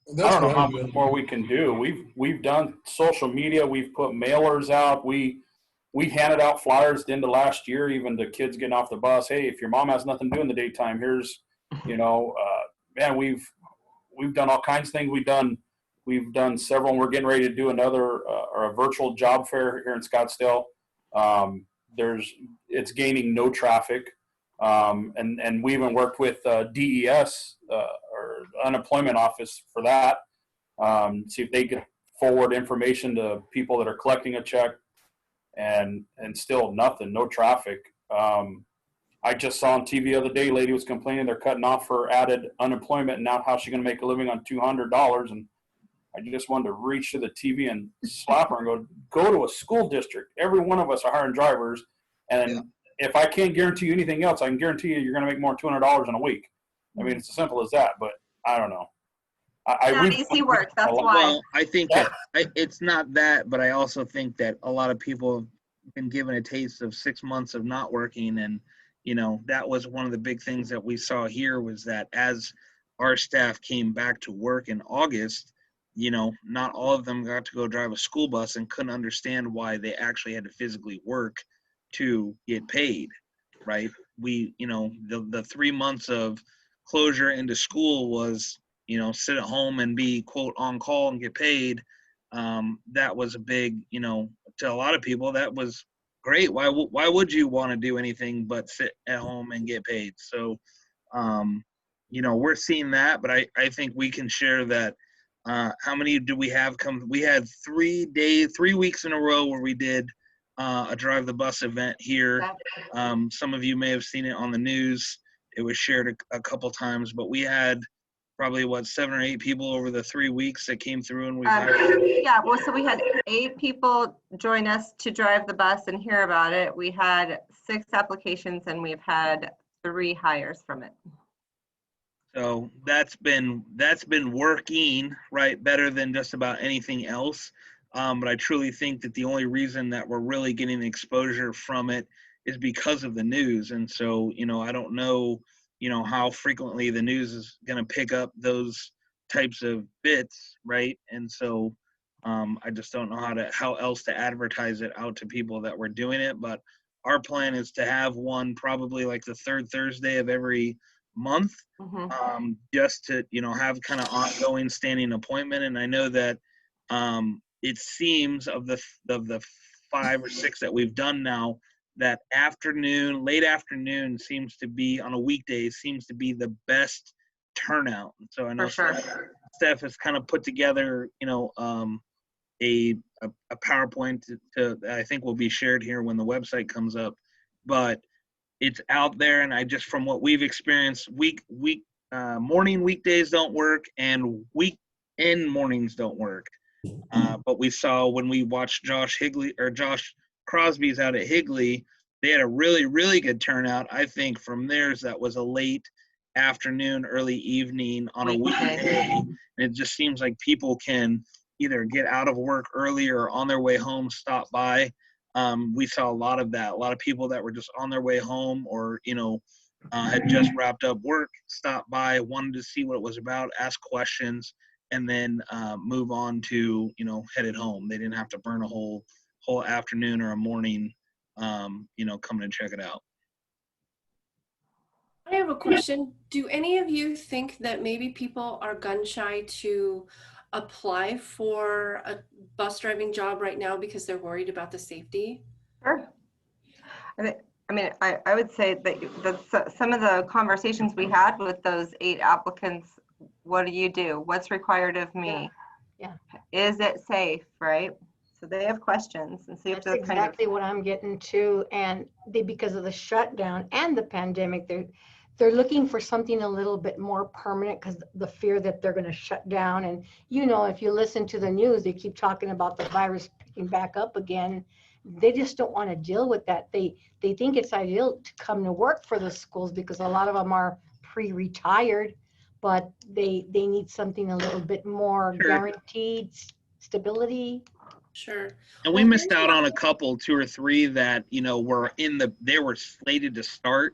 [SPEAKER 8] That's
[SPEAKER 5] I don't know
[SPEAKER 8] what
[SPEAKER 5] how
[SPEAKER 8] I'm
[SPEAKER 5] much
[SPEAKER 8] doing.
[SPEAKER 5] more we can do. We've done social media. We've put mailers out. We handed out flyers at the end of last year, even to kids getting off the bus. Hey, if your mom has nothing to do in the daytime, here's, you know, man, we've done all kinds of things. We've done several, and we're getting ready to do another or a virtual job fair here in Scottsdale. It's gaining no traffic. And we even worked with DES or unemployment office for that. See if they could forward information to people that are collecting a check, and still nothing, no traffic. I just saw on TV the other day, lady was complaining they're cutting off her added unemployment, and now how's she going to make a living on $200? And I just wanted to reach to the TV and slap her and go to a school district. Every one of us are hiring drivers, and if I can't guarantee you anything else, I can guarantee you're going to make more than $200 in a week. I mean, it's as simple as that. But I don't know.
[SPEAKER 4] Not easy work. That's why.
[SPEAKER 1] Well, I think that it's not that, but I also think that a lot of people have been given a taste of 6 months of not working, and you know, that was one of the big things that we saw here, was that as our staff came back to work in August, you know, not all of them got to go drive a school bus and couldn't understand why they actually had to physically work to get paid, right? We, you know, the 3 months of closure into school was, you know, sit at home and be, quote, on call and get paid. That was a big, you know, to a lot of people, that was great. Why would you want to do anything but sit at home and get paid? So, you know, we're seeing that, but I think we can share that. How many do we have come? We had 3 weeks in a row where we did a Drive the Bus event here. Some of you may have seen it on the news. It was shared a couple times, but we had probably 7 or 8 people over the 3 weeks that came through, and we
[SPEAKER 4] yeah, well, so we had 8 people join us to drive the bus and hear about it. We had 6 applications, and we've had 3 hires from it.
[SPEAKER 1] So that's been working, right, better than just about anything else. But I truly think that the only reason that we're really getting exposure from it is because of the news. And so, I don't know, how frequently the news is going to pick up those types of bits, right? And so I just don't know how else to advertise it out to people that we're doing it. But our plan is to have one probably like the third Thursday of every month, just to have kind of ongoing standing appointment. And I know that it seems of the 5 or 6 that we've done now, that late afternoon seems to be on a weekday seems to be the best turnout. And so I know Steph has kind of put together a PowerPoint to I think will be shared here when the website comes up, but it's out there. And I just, from what we've experienced, morning weekdays don't work and weekend mornings don't work. But we saw when we watched Josh Crosby's out at Higley, they had a really, really good turnout. I think from theirs, that was a late afternoon, early evening on a weekday. And it just seems like people can either get out of work early or on their way home, stop by. We saw a lot of that. A lot of people that were just on their way home or, had just wrapped up work, stopped by, wanted to see what it was about, ask questions, and then move on to, headed home. They didn't have to burn a whole afternoon or a morning, coming and check it out.
[SPEAKER 9] I have a question. Do any of you think that maybe people are gun shy to apply for a bus driving job right now because they're worried about the safety?
[SPEAKER 4] Sure. I would say that some of the conversations we had with those 8 applicants, what do you do? What's required of me?
[SPEAKER 10] Yeah.
[SPEAKER 4] Is it safe, right? So they have questions, and so you have
[SPEAKER 10] That's
[SPEAKER 4] to
[SPEAKER 10] exactly what I'm getting to. And because of the shutdown and the pandemic, they're looking for something a little bit more permanent because the fear that they're going to shut down. And if you listen to the news, they keep talking about the virus picking back up again. They just don't want to deal with that. They think it's ideal to come to work for the schools because a lot of them are pre-retired, but they need something a little bit more guaranteed stability.
[SPEAKER 9] Sure.
[SPEAKER 1] And we missed out on a couple, 2 or 3 that, they were slated to start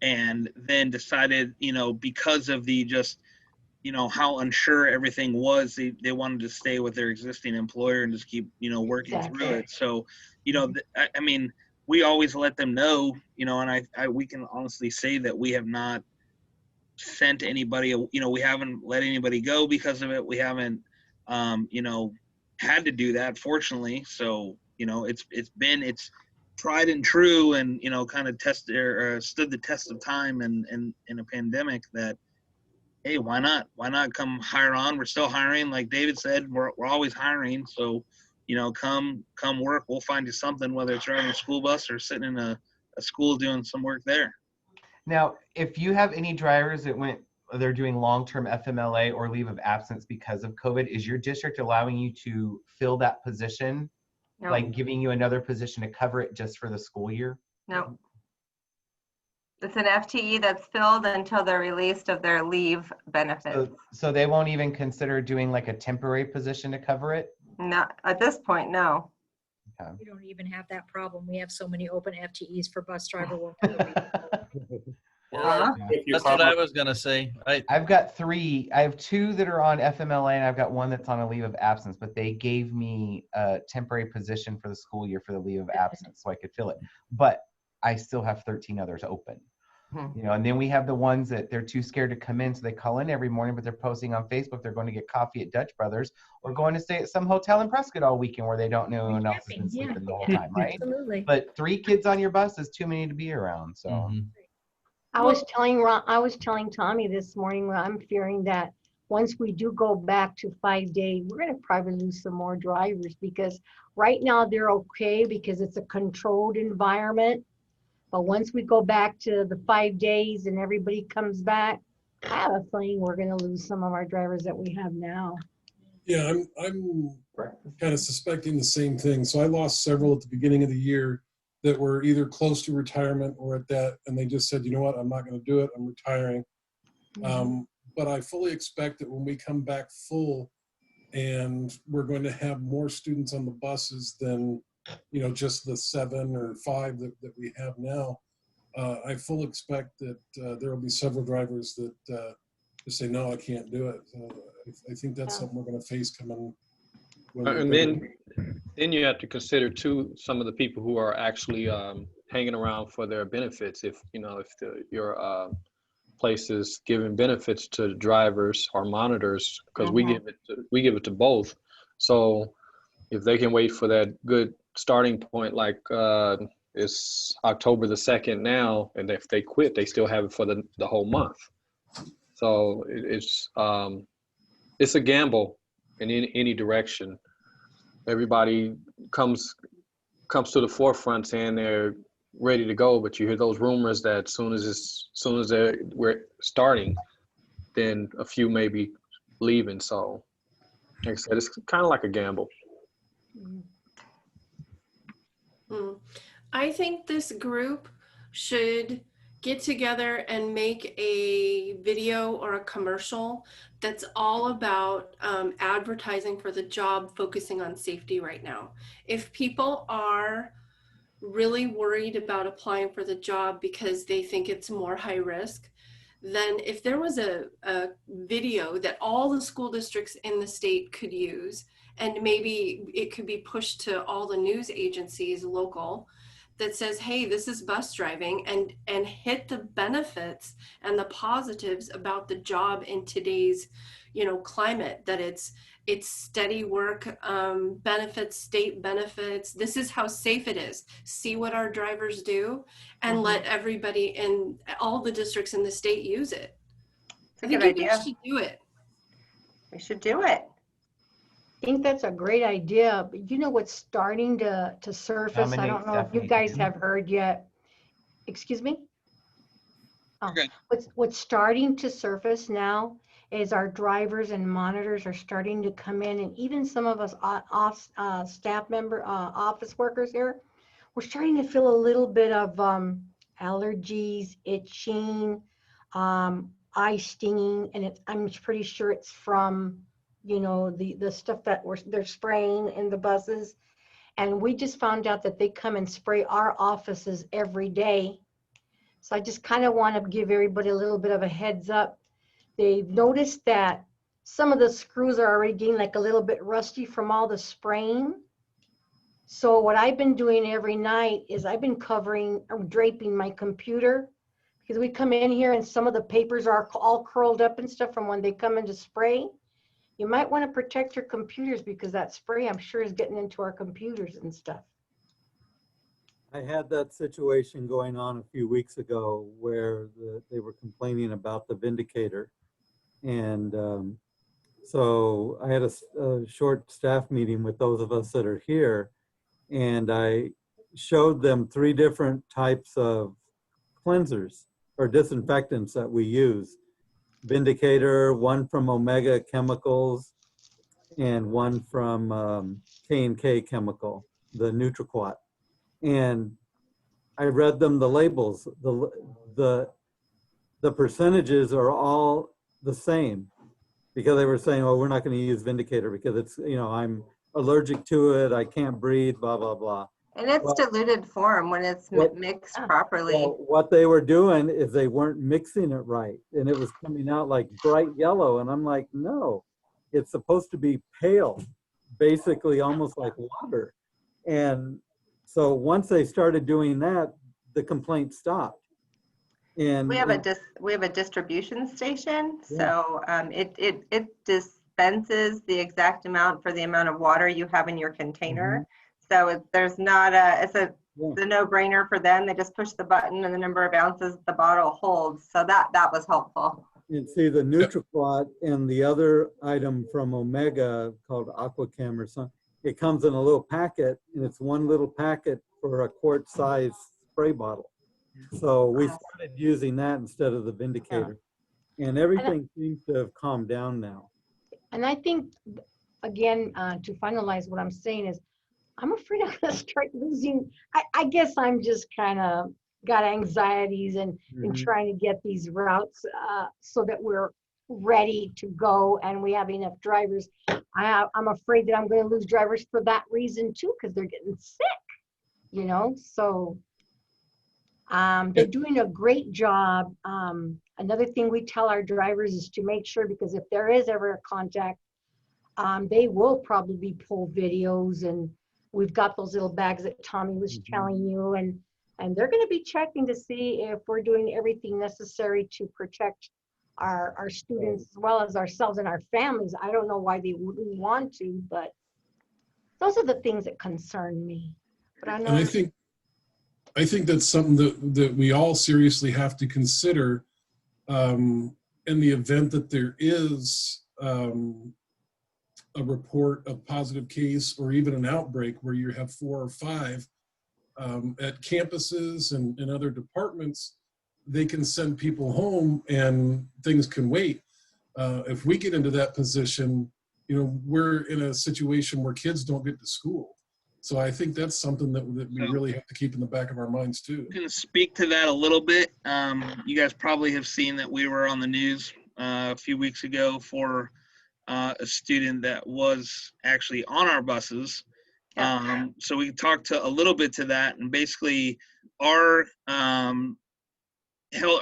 [SPEAKER 1] and then decided, because of the just, how unsure everything was, they wanted to stay with their existing employer and just keep, working through it. So, we always let them know, and we can honestly say that we have not sent anybody, we haven't let anybody go because of it. We haven't, had to do that, fortunately. So, it's tried and true and, kind of stood the test of time and in a pandemic that, hey, why not come hire on? We're still hiring. Like David said, we're always hiring. So, come work. We'll find you something, whether it's driving a school bus or sitting in a school doing some work there.
[SPEAKER 2] Now, if you have any drivers that they're doing long-term FMLA or leave of absence because of COVID, is your district allowing you to fill that position?
[SPEAKER 4] No.
[SPEAKER 2] Like giving you another position to cover it just for the school year?
[SPEAKER 4] No. It's an FTE that's filled until they're released of their leave benefits.
[SPEAKER 2] So they won't even consider doing like a temporary position to cover it?
[SPEAKER 4] No, at this point, no.
[SPEAKER 2] Okay.
[SPEAKER 3] We don't even have that problem. We have so many open FTEs for bus driver work.
[SPEAKER 7] That's what I was gonna say.
[SPEAKER 2] I've got 3. I have 2 that are on FMLA and I've got 1 that's on a leave of absence, but they gave me a temporary position for the school year for the leave of absence so I could fill it. But I still have 13 others open. And then we have the ones that they're too scared to come in, so they call in every morning, but they're posting on Facebook they're going to get coffee at Dutch Brothers or going to stay at some hotel in Prescott all weekend where they don't know anyone else has been sleeping the whole time, right?
[SPEAKER 3] Absolutely.
[SPEAKER 2] But 3 kids on your bus is too many to be around. So
[SPEAKER 10] I was telling Tommy this morning, I'm fearing that once we do go back to 5 days, we're going to probably lose some more drivers because right now they're okay because it's a controlled environment. But once we go back to the 5 days and everybody comes back, I have a feeling we're going to lose some of our drivers that we have now.
[SPEAKER 8] Yeah, I'm kind of suspecting the same thing. So I lost several at the beginning of the year that were either close to retirement or at that, and they just said, you know what, I'm not going to do it. I'm retiring. but I fully expect that when we come back full and we're going to have more students on the buses than, you know, just the 7 or 5 that we have now, I fully expect that there will be several drivers that just say, no, I can't do it. I think that's something we're going to face coming.
[SPEAKER 11] And then you have to consider too some of the people who are actually hanging around for their benefits. If you know, if your place is giving benefits to drivers or monitors, because we give it to both. So if they can wait for that good starting point, like it's October the 2nd now, and if they quit, they still have it for the whole month. So it's a gamble in any direction. Everybody comes to the forefront saying they're ready to go, but you hear those rumors that as soon as we're starting, then a few may be leaving. So like I said, it's kind of like a gamble.
[SPEAKER 9] I think this group should get together and make a video or a commercial that's all about advertising for the job, focusing on safety right now. If people are really worried about applying for the job because they think it's more high risk, then if there was a video that all the school districts in the state could use, and maybe it could be pushed to all the news agencies local, that says, hey, this is bus driving, and hit the benefits and the positives about the job in today's, you know, climate, that it's steady work, benefits, state benefits. This is how safe it is. See what our drivers do, and let everybody in all the districts in the state use it. I think you guys should do it.
[SPEAKER 4] We should do it.
[SPEAKER 10] I think that's a great idea, but you know what's starting to surface? I don't know if you guys have heard yet. Excuse me?
[SPEAKER 1] Okay.
[SPEAKER 10] What's starting to surface now is our drivers and monitors are starting to come in, and even some of us staff member, office workers here, we're starting to feel a little bit of allergies, itching, eye stinging, and I'm pretty sure it's from, you know, the stuff that they're spraying in the buses. And we just found out that they come and spray our offices every day. So I just kind of want to give everybody a little bit of a heads up. They've noticed that some of the screws are already getting like a little bit rusty from all the spraying. So what I've been doing every night is I've been covering or draping my computer, because we come in here and some of the papers are all curled up and stuff from when they come in to spray. You might want to protect your computers, because that spray, I'm sure, is getting into our computers and stuff.
[SPEAKER 12] I had that situation going on a few weeks ago where they were complaining about the Vindicator. And so I had a short staff meeting with those of us that are here, and I showed them 3 different types of cleansers or disinfectants that we use. Vindicator, one from Omega Chemicals, and one from K&K Chemical, the NutriQuat. And I read them the labels. The percentages are all the same, because they were saying, "Oh, we're not going to use Vindicator because it's, you know, I'm allergic to it. I can't breathe, blah blah blah."
[SPEAKER 4] And it's diluted form when it's mixed properly.
[SPEAKER 12] Well, what they were doing is they weren't mixing it right, and it was coming out like bright yellow. And I'm like, no, it's supposed to be pale, basically almost like water. And so once they started doing that, the complaint stopped. And
[SPEAKER 4] we have a distribution station, so it dispenses the exact amount for the amount of water you have in your container. So there's not it's a no-brainer for them. They just push the button and the number of ounces the bottle holds. So that was helpful.
[SPEAKER 12] And see, the NutriQuat and the other item from Omega called Aquachem or something, it comes in a little packet, and it's one little packet for a quart size spray bottle. So we started using that instead of the Vindicator, and everything seems to have calmed down now.
[SPEAKER 10] And I think, again, to finalize what I'm saying is, I'm afraid I'm going to start losing. I guess I'm just kind of got anxieties and trying to get these routes so that we're ready to go and we have enough drivers. I'm afraid that I'm going to lose drivers for that reason too, because they're getting sick, you know. So they're doing a great job. Another thing we tell our drivers is to make sure, because if there is ever a contact, they will probably pull videos, and we've got those little bags that Tommy was telling you, and they're going to be checking to see if we're doing everything necessary to protect our students as well as ourselves and our families. I don't know why they wouldn't want to, but those are the things that concern me. But I know.
[SPEAKER 8] And I think that's something that we all seriously have to consider in the event that there is a report of positive case or even an outbreak where you have 4 or 5 at campuses and other departments. They can send people home and things can wait. If we get into that position, you know, we're in a situation where kids don't get to school. So I think that's something that we really have to keep in the back of our minds too.
[SPEAKER 1] I'm going to speak to that a little bit. You guys probably have seen that we were on the news a few weeks ago for a student that was actually on our buses. So we talked to a little bit to that, and basically our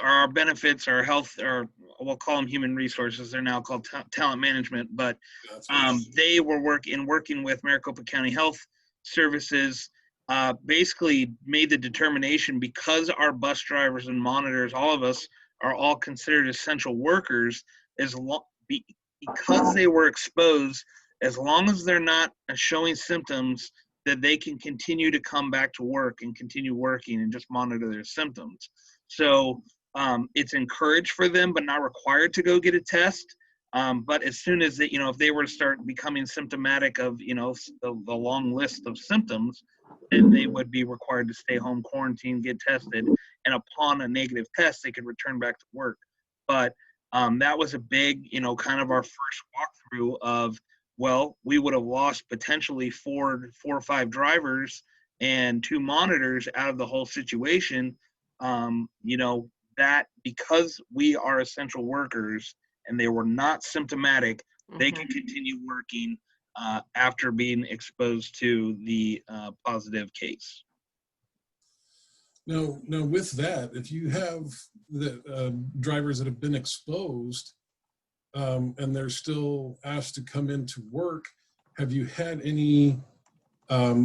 [SPEAKER 1] our benefits, our health, or we'll call them human resources. They're now called talent management, but they were working with Maricopa County Health Services, basically made the determination, because our bus drivers and monitors, all of us are all considered essential workers, because they were exposed, as long as they're not showing symptoms, that they can continue to come back to work and continue working and just monitor their symptoms. So it's encouraged for them, but not required to go get a test. But as soon as they, you know, if they were to start becoming symptomatic of, you know, the long list of symptoms, then they would be required to stay home, quarantine, get tested, and upon a negative test, they could return back to work. But that was a big, you know, kind of our first walkthrough of, well, we would have lost potentially 4 or 5 drivers and 2 monitors out of the whole situation. You know, that because we are essential workers and they were not symptomatic, they can continue working after being exposed to the positive case.
[SPEAKER 8] Now, with that, if you have the drivers that have been exposed and they're still asked to come into work, have you had any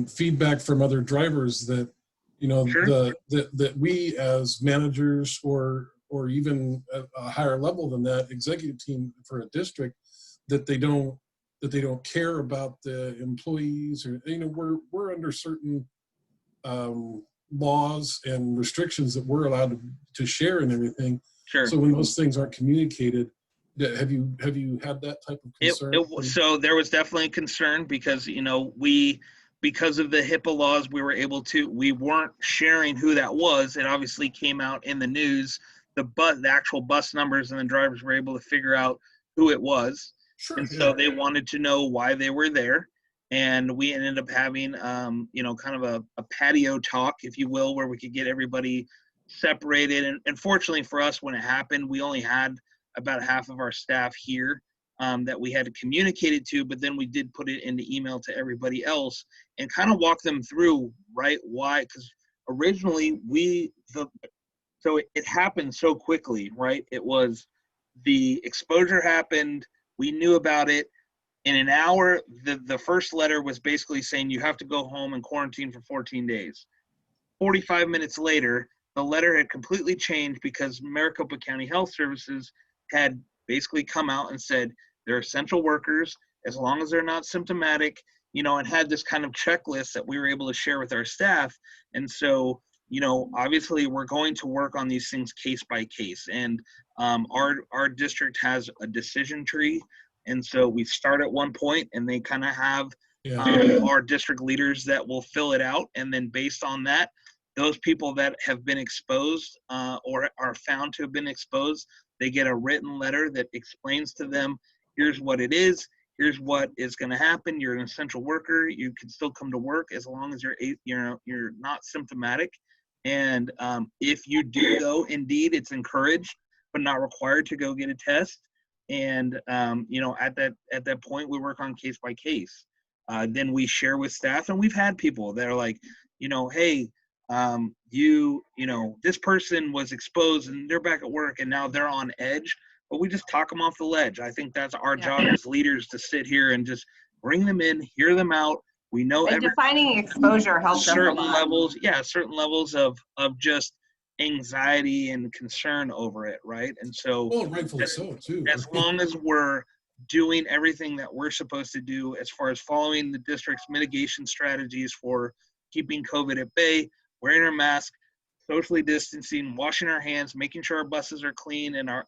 [SPEAKER 8] feedback from other drivers that, you know, that we as managers or even a higher level than that, executive team for a district, that they don't care about the employees, or, you know, we're under certain laws and restrictions that we're allowed to share and everything.
[SPEAKER 1] Sure.
[SPEAKER 8] So when those things aren't communicated, have you had that type of concern?
[SPEAKER 1] So there was definitely concern because, you know, because of the HIPAA laws, we weren't sharing who that was. It obviously came out in the news, the actual bus numbers, and the drivers were able to figure out who it was. Sure, and so they wanted to know why they were there. And we ended up having, you know, kind of a patio talk, if you will, where we could get everybody separated. And fortunately for us, when it happened, we only had about half of our staff here that we had to communicate it to, but then we did put it into email to everybody else and kind of walk them through, right, why, because originally so it happened so quickly, right? It was the exposure happened, we knew about it. In an hour, the first letter was basically saying you have to go home and quarantine for 14 days. 45 minutes later, the letter had completely changed because Maricopa County Health Services had basically come out and said they're essential workers as long as they're not symptomatic, you know, and had this kind of checklist that we were able to share with our staff. And so, you know, obviously we're going to work on these things case by case. And our district has a decision tree. And so we start at one point and they kind of have our district leaders that will fill it out. And then based on that, those people that have been exposed or are found to have been exposed, they get a written letter that explains to them, here's what it is, here's what is going to happen. You're an essential worker. You can still come to work as long as you're not symptomatic. And if you do, though, indeed, it's encouraged but not required to go get a test. And you know, at that point, we work on case by case. Then we share with staff, and we've had people that are like, you know, hey, you know, this person was exposed and they're back at work and now they're on edge, but we just talk them off the ledge. I think that's our job as leaders, to sit here and just bring them in, hear them out. We know
[SPEAKER 4] and defining exposure helps us a
[SPEAKER 1] certain
[SPEAKER 4] lot.
[SPEAKER 1] levels, certain levels of just anxiety and concern over it, right? And so,
[SPEAKER 8] Well, rightfully so too.
[SPEAKER 1] as long as we're doing everything that we're supposed to do as far as following the district's mitigation strategies for keeping COVID at bay, wearing our mask, socially distancing, washing our hands, making sure our buses are clean, and our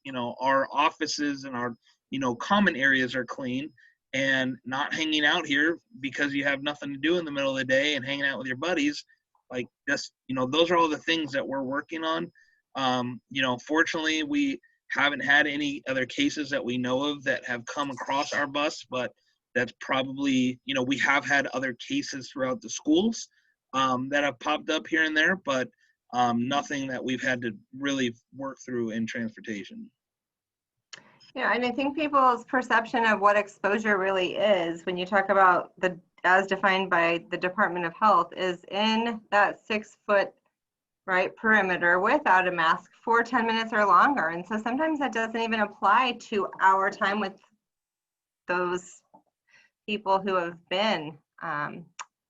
[SPEAKER 1] you know, our offices and our, you know, common areas are clean, and not hanging out here because you have nothing to do in the middle of the day and hanging out with your buddies. Like, just, you know, those are all the things that we're working on. You know, fortunately, we haven't had any other cases that we know of that have come across our bus, but that's probably, you know, we have had other cases throughout the schools that have popped up here and there, but nothing that we've had to really work through in transportation.
[SPEAKER 4] Yeah, and I think people's perception of what exposure really is, when you talk about the, as defined by the Department of Health, is in that 6 foot, right, perimeter without a mask for 10 minutes or longer. And so sometimes that doesn't even apply to our time with those people who have been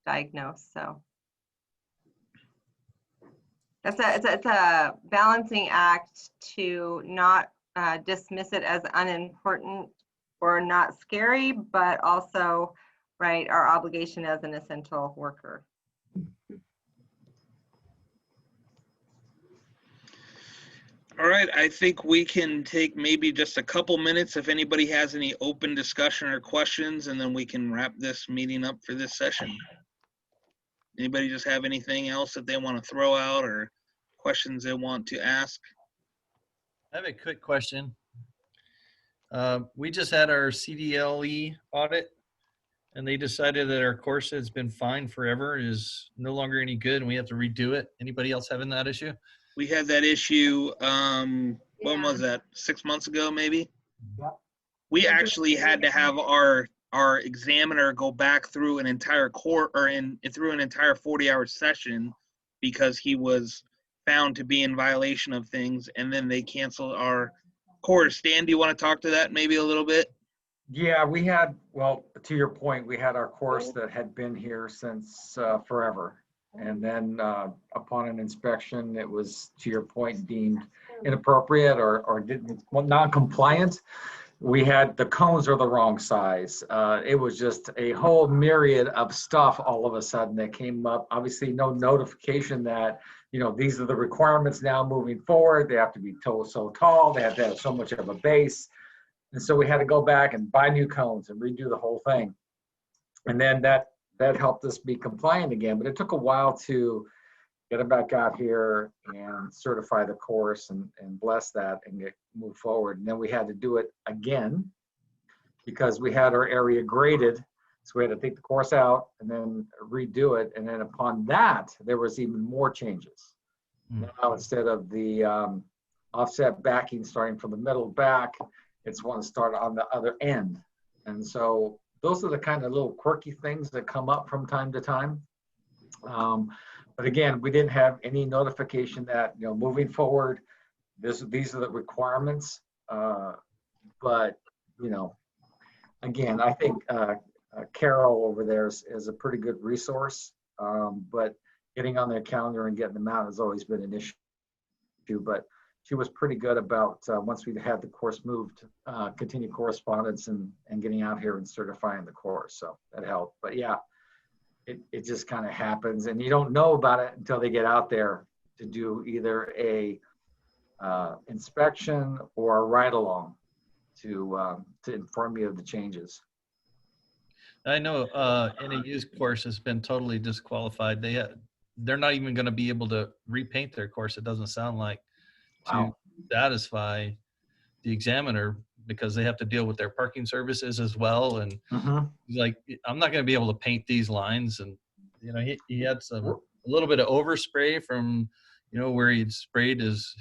[SPEAKER 4] diagnosed. So it's a balancing act to not dismiss it as unimportant or not scary, but also, right, our obligation as an essential worker.
[SPEAKER 1] All right, I think we can take maybe just a couple minutes if anybody has any open discussion or questions, and then we can wrap this meeting up for this session. Anybody just have anything else that they want to throw out or questions they want to ask?
[SPEAKER 7] I have a quick question. We just had our CDLE audit, and they decided that our course that's been fine forever is no longer any good, and we have to redo it. Anybody else having that issue?
[SPEAKER 1] We had that issue, when was that? 6 months ago, maybe?
[SPEAKER 12] Yep.
[SPEAKER 1] We actually had to have our examiner go back through an entire course, or through an entire 40-hour session, because he was found to be in violation of things, and then they canceled our course. Dan, do you want to talk to that maybe a little bit?
[SPEAKER 13] Yeah, we had, well, to your point, we had our course that had been here since forever. And then upon an inspection, it was, to your point, deemed inappropriate or didn't, well, non-compliant. We had, the cones are the wrong size. It was just a whole myriad of stuff all of a sudden that came up. Obviously, no notification that, you know, these are the requirements now moving forward. They have to be so tall. They have to have so much of a base. And so we had to go back and buy new cones and redo the whole thing. And then that helped us be compliant again, but it took a while to get them back out here and certify the course and bless that and move forward. And then we had to do it again because we had our area graded. So we had to take the course out and then redo it. And then upon that, there was even more changes. Now, instead of the offset backing starting from the middle back, it's one to start on the other end. And so those are the kind of little quirky things that come up from time to time. But again, we didn't have any notification that, you know, moving forward, these are the requirements. But, you know, again, I think Carol over there is a pretty good resource. But getting on their calendar and getting them out has always been an issue. But she was pretty good about, once we had the course moved, continue correspondence and getting out here and certifying the course. So that helped. But yeah, it just kind of happens, and you don't know about it until they get out there to do either a inspection or a ride along to inform you of the changes.
[SPEAKER 7] I know NAU's course has been totally disqualified. They're not even going to be able to repaint their course, it doesn't sound like, to satisfy the examiner, because they have to deal with their parking services as well. And he's like, I'm not going to be able to paint these lines. And, you know, he had a little bit of overspray from, you know, where he'd sprayed his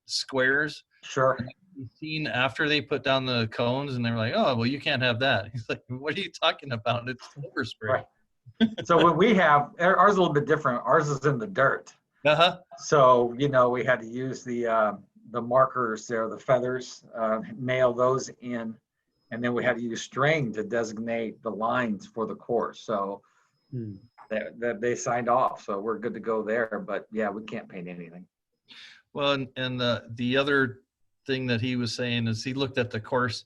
[SPEAKER 7] squares.
[SPEAKER 13] Sure.
[SPEAKER 7] seen after they put down the cones and they're like, oh, well, you can't have that. He's like, what are you talking about? It's overspray.
[SPEAKER 13] Right. So what we have, ours is a little bit different. Ours is in the dirt.
[SPEAKER 7] Uh-huh.
[SPEAKER 13] So, you know, we had to use the markers there, the feathers, nail those in. And then we had to use string to designate the lines for the course. So that they signed off. So we're good to go there. But yeah, we can't paint anything.
[SPEAKER 7] Well, and the other thing that he was saying is he looked at the course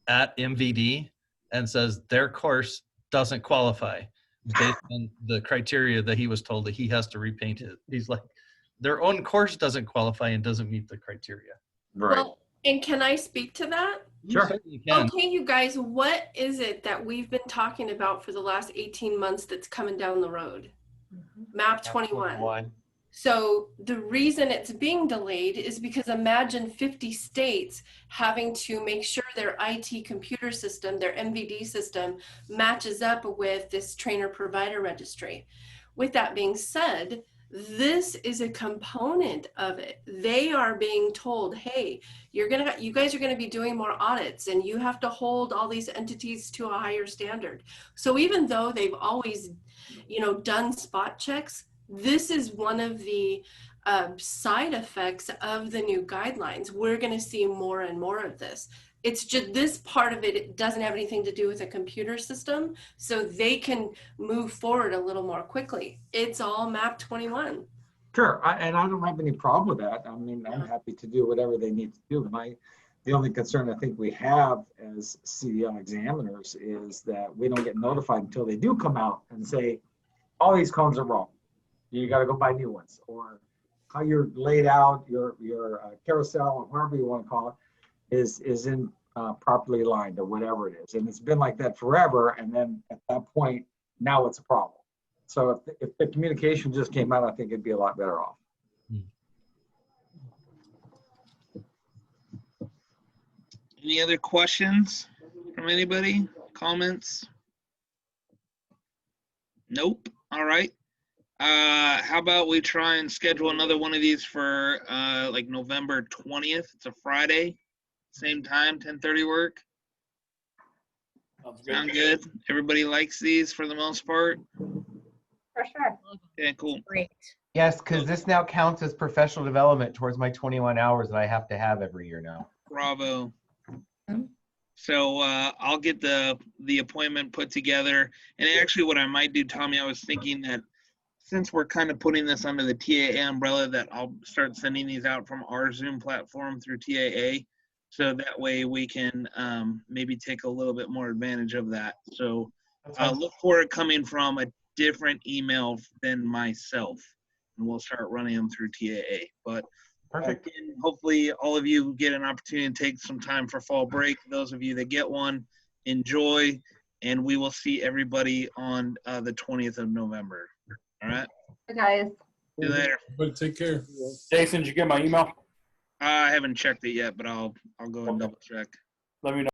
[SPEAKER 7] at MVD and says their course doesn't qualify based on the criteria that he was told that he has to repaint it. He's like, their own course doesn't qualify and doesn't meet the criteria.
[SPEAKER 13] Right.
[SPEAKER 9] Well, and can I speak to that?
[SPEAKER 13] Sure.
[SPEAKER 7] You can.
[SPEAKER 9] Okay, you guys, what is it that we've been talking about for the last 18 months that's coming down the road? MAP 21. So the reason it's being delayed is because imagine 50 states having to make sure their IT computer system, their MVD system, matches up with this trainer provider registry. With that being said, this is a component of it. They are being told, hey, you guys are going to be doing more audits and you have to hold all these entities to a higher standard. So even though they've always, done spot checks, this is one of the side effects of the new guidelines. We're going to see more and more of this. It's just this part of it doesn't have anything to do with a computer system, so they can move forward a little more quickly. It's all MAP 21.
[SPEAKER 13] Sure, and I don't have any problem with that. I mean, I'm happy to do whatever they need to do. The only concern I think we have as CDL examiners is that we don't get notified until they do come out and say, all these cones are wrong. You got to go buy new ones, or how you're laid out, your carousel, or however you want to call it, is in properly lined, or whatever it is. And it's been like that forever. And then at that point, now it's a problem. So if the communication just came out, I think it'd be a lot better off.
[SPEAKER 1] Any other questions from anybody? Comments? Nope. All right. How about we try and schedule another one of these for like November 20th? It's a Friday, same time, 10:30 work. Sound good? Everybody likes these for the most part?
[SPEAKER 4] For sure.
[SPEAKER 1] Yeah, cool.
[SPEAKER 3] Great.
[SPEAKER 2] Yes, because this now counts as professional development towards my 21 hours that I have to have every year now.
[SPEAKER 1] Bravo. So I'll get the appointment put together. And actually what I might do, Tommy, I was thinking that since we're kind of putting this under the TAA umbrella, that I'll start sending these out from our Zoom platform through TAA. So that way we can maybe take a little bit more advantage of that. So look for it coming from a different email than myself, and we'll start running them through TAA. But
[SPEAKER 2] Perfect.
[SPEAKER 1] again, hopefully all of you get an opportunity to take some time for fall break. Those of you that get one, enjoy, and we will see everybody on the 20th of November. All right?
[SPEAKER 4] Hey guys.
[SPEAKER 1] See you later.
[SPEAKER 8] But take care.
[SPEAKER 5] Jason, did you get my email?
[SPEAKER 1] I haven't checked it yet, but I'll go and double check.
[SPEAKER 5] Let me know.